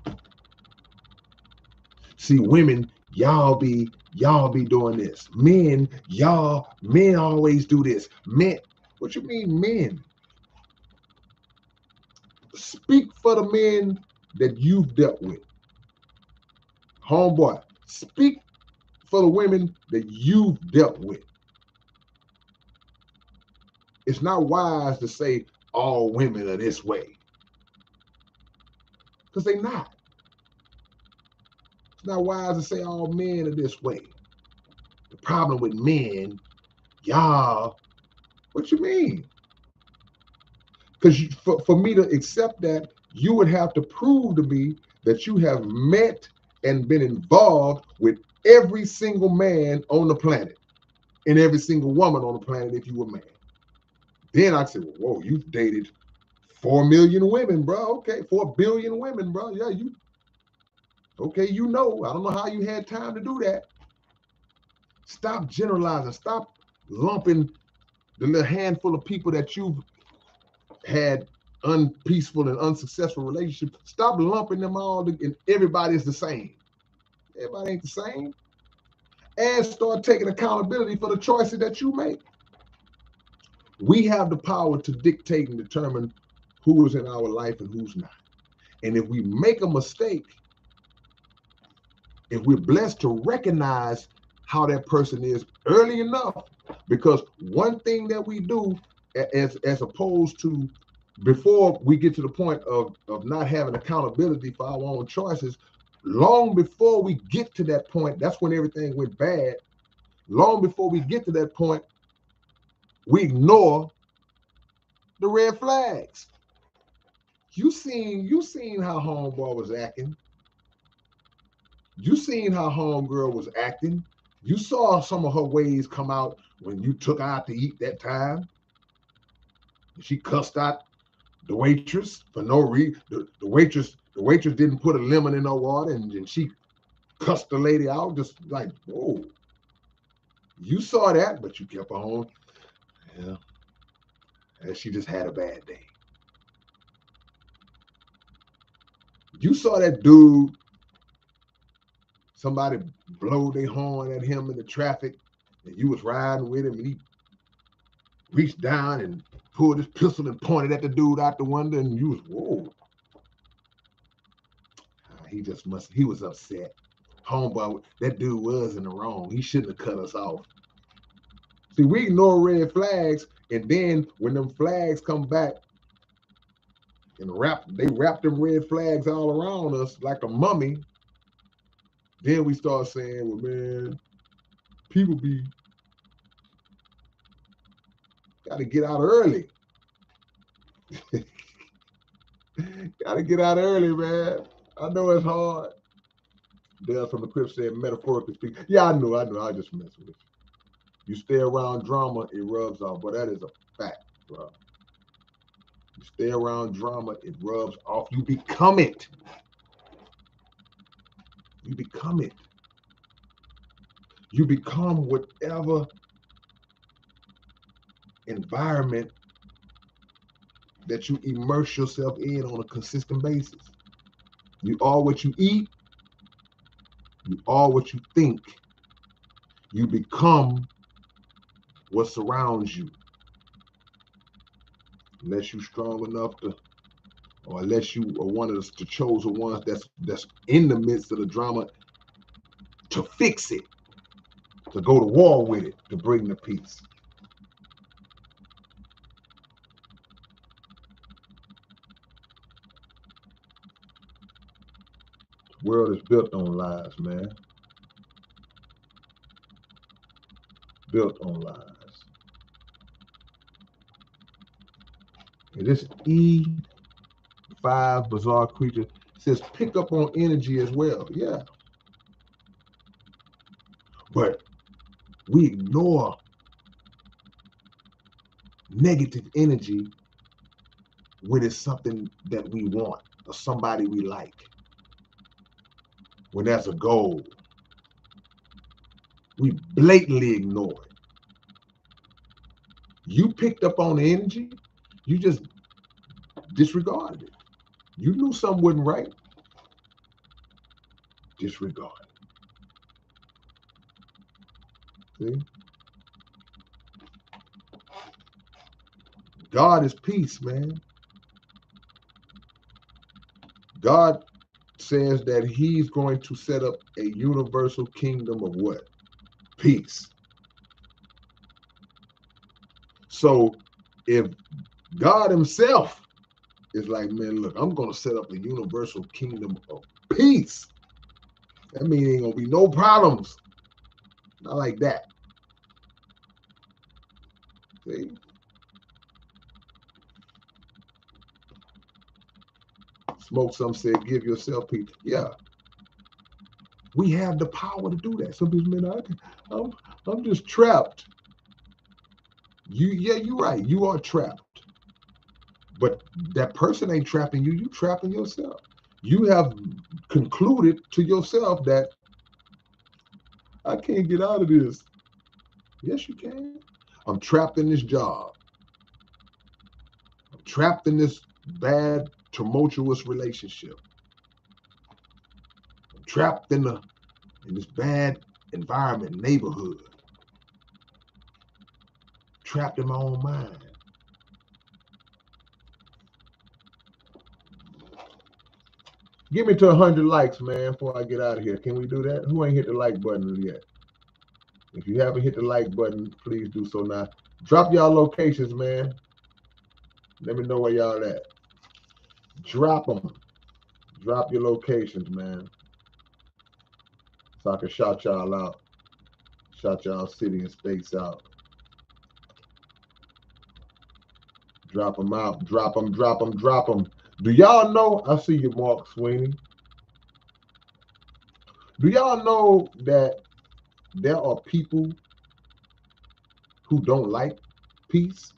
See, women, y'all be doing this. Men always do this. Men, what you mean men? Speak for the men that you've dealt with. Homeboy, speak for the women that you've dealt with. It's not wise to say all women are this way, because they're not. It's not wise to say all men are this way. The problem with men, y'all, what you mean? Because for me to accept that, you would have to prove to me that you have met and been involved with every single man on the planet and every single woman on the planet if you were a man. Then I'd say, whoa, you've dated 4 million women, bro. Okay, 4 billion women, bro. Yeah, okay, I don't know how you had time to do that. Stop generalizing. Stop lumping the little handful of people that you've had unpeaceful and unsuccessful relationships. Stop lumping them all and everybody's the same. Everybody ain't the same. And start taking accountability for the choices that you make. We have the power to dictate and determine who is in our life and who's not. And if we make a mistake, if we're blessed to recognize how that person is early enough, because one thing that we do as opposed to before we get to the point of not having accountability for our own choices, long before we get to that point, that's when everything went bad. Long before we get to that point, we ignore the red flags. You seen how homeboy was acting. You seen how homegirl was acting. You saw some of her ways come out when you took her out to eat that time. She cussed out the waitress for no reason. The waitress didn't put a lemon in her water, and she cussed the lady out, just like, whoa. You saw that, but you kept on. Yeah. And she just had a bad day. You saw that dude, somebody blow their horn at him in the traffic, and you was riding with him, and he reached down and pulled his pistol and pointed at the dude out the window, and you was, whoa. He was upset. Homeboy, that dude was in the wrong. He shouldn't have cut us off. See, we ignore red flags, and then when them flags come back and they wrap them red flags all around us like a mummy, then we start saying, well, man, people got to get out early. Got to get out early, man. I know it's hard. Dale from the Crib said, metaphorically speaking. Yeah, I know. I just mess with you. You stay around drama, it rubs off. But that is a fact, bro. You stay around drama, it rubs off. You become it. You become it. You become whatever environment that you immerse yourself in on a consistent basis. You are what you eat. You are what you think. You become what surrounds you. Unless you're strong enough to, or unless you are one of the chosen ones that's in the midst of the drama to fix it, to go to war with it, to bring the peace. The world is built on lies, man. Built on lies. And this E5 bizarre creature says pick up on energy as well. Yeah. But we ignore negative energy when it's something that we want or somebody we like. When that's a goal, we blatantly ignore it. You picked up on the energy, you just disregarded it. You knew something wasn't right. Disregard it. See? God is peace, man. God says that he's going to set up a universal kingdom of what? Peace. So if God himself is like, man, look, I'm going to set up a universal kingdom of peace. That means ain't going to be no problems. Not like that. See? Smoke some said, give yourself peace. Yeah. We have the power to do that. Some people, man, I'm just trapped. You're right. You are trapped. But that person ain't trapping you. You trapping yourself. You have concluded to yourself that I can't get out of this. Yes, you can. I'm trapped in this job. I'm trapped in this bad, tumultuous relationship. I'm trapped in this bad environment, neighborhood. Trapped in my own mind. Give me to 100 likes, man, before I get out of here. Can we do that? Who ain't hit the like button yet? If you haven't hit the like button, please do so now. Drop y'all locations, man. Let me know where y'all at. Drop them. Drop your locations, man. So I can shout y'all out. Shout y'all city and states out. Drop them out. Drop them, drop them, drop them. Do y'all know? I see you, Mark Sweeney. Do y'all know that there are people who don't like peace?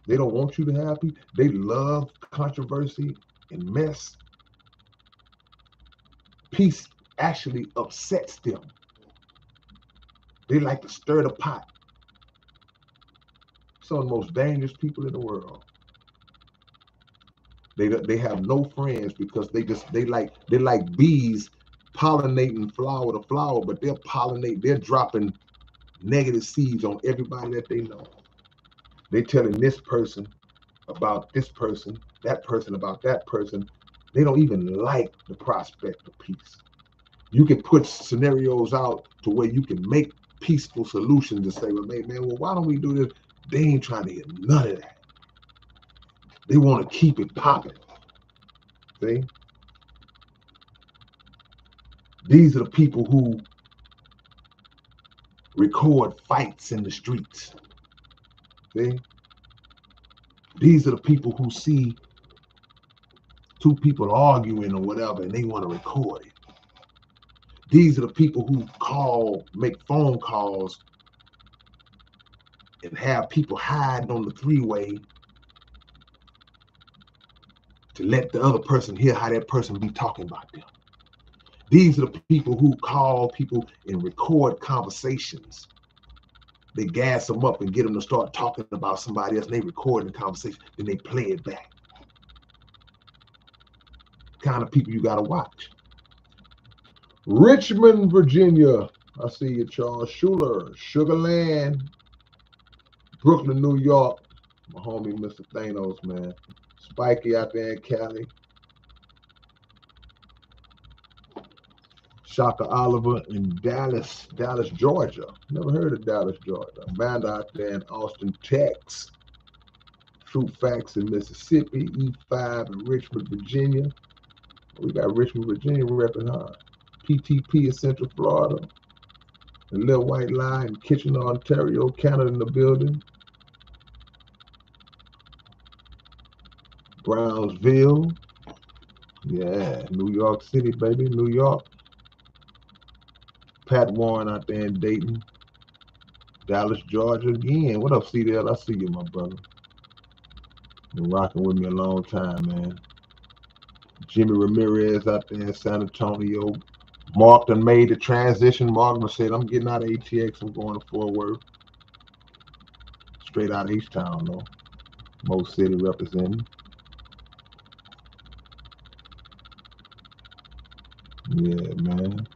They don't want you to have peace. They love controversy and mess. Peace actually upsets them. They like to stir the pot. Some of the most dangerous people in the world. They have no friends because they like bees pollinating flower to flower, but they're dropping negative seeds on everybody that they know. They're telling this person about this person, that person about that person. They don't even like the prospect of peace. You can put scenarios out to where you can make peaceful solutions to say, well, man, why don't we do this? They ain't trying to hear none of that. They want to keep it popping. See? These are the people who record fights in the streets. See? These are the people who see two people arguing or whatever and they want to record it. These are the people who make phone calls and have people hiding on the three-way to let the other person hear how that person be talking about them. These are the people who call people and record conversations They gas them up and get them to start talking about somebody else, and they recording the conversation, then they play it back. Kind of people you got to watch. Richmond, Virginia. I see you, Charles Schuler. Sugar Land. Brooklyn, New York. My homie, Mr. Thanos, man. Spiky out there in Cali. Shaka Oliver in Dallas, Georgia. Never heard of Dallas, Georgia. Amanda out there in Austin, Texas. True Facts in Mississippi. E5 in Richmond, Virginia. We got Richmond, Virginia repping hard. PTP in Central Florida. The Little White Lie in Kitchener, Ontario, Canada in the building. Brownsville. Yeah, New York City, baby, New York. Pat Warren out there in Dayton. Dallas, Georgia again. What up, CDL? I see you, my brother. Been rocking with me a long time, man. Jimmy Ramirez out there in San Antonio. Mark done made the transition. Mark said, I'm getting out of ATX. I'm going to Fort Worth. Straight out of H-Town, though. Most City representing. Yeah, man.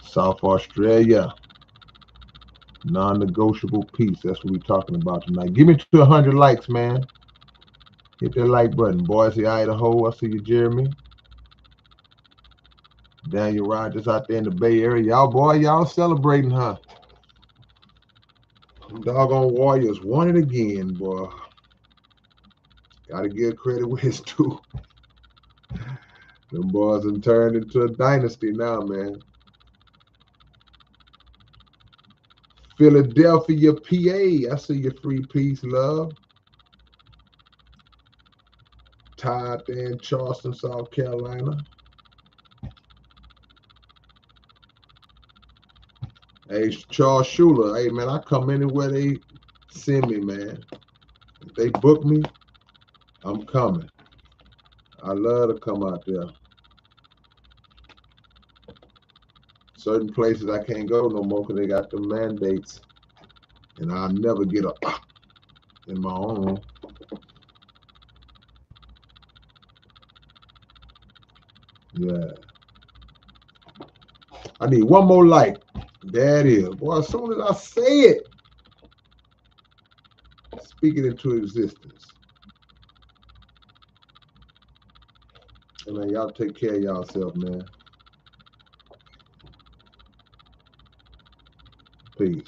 South Australia. Non-negotiable peace. That's what we're talking about tonight. Give me to 100 likes, man. Hit that like button. Boise, Idaho. I see you, Jeremy. Daniel Rogers out there in the Bay Area. Y'all celebrating, huh? Them doggone Warriors won it again, boy. Gotta give credit where it's due. Them boys have turned into a dynasty now, man. Philadelphia, PA. I see your free peace, love. Ty out there in Charleston, South Carolina. Hey, Charles Schuler. Hey, man, I come anywhere they send me, man. If they book me, I'm coming. I love to come out there. Certain places I can't go no more because they got the mandates. And I'll never get up in my own. Yeah. I need one more like. There it is. Boy, as soon as I say it, speak it into existence. And man, y'all take care of y'allself, man. Peace.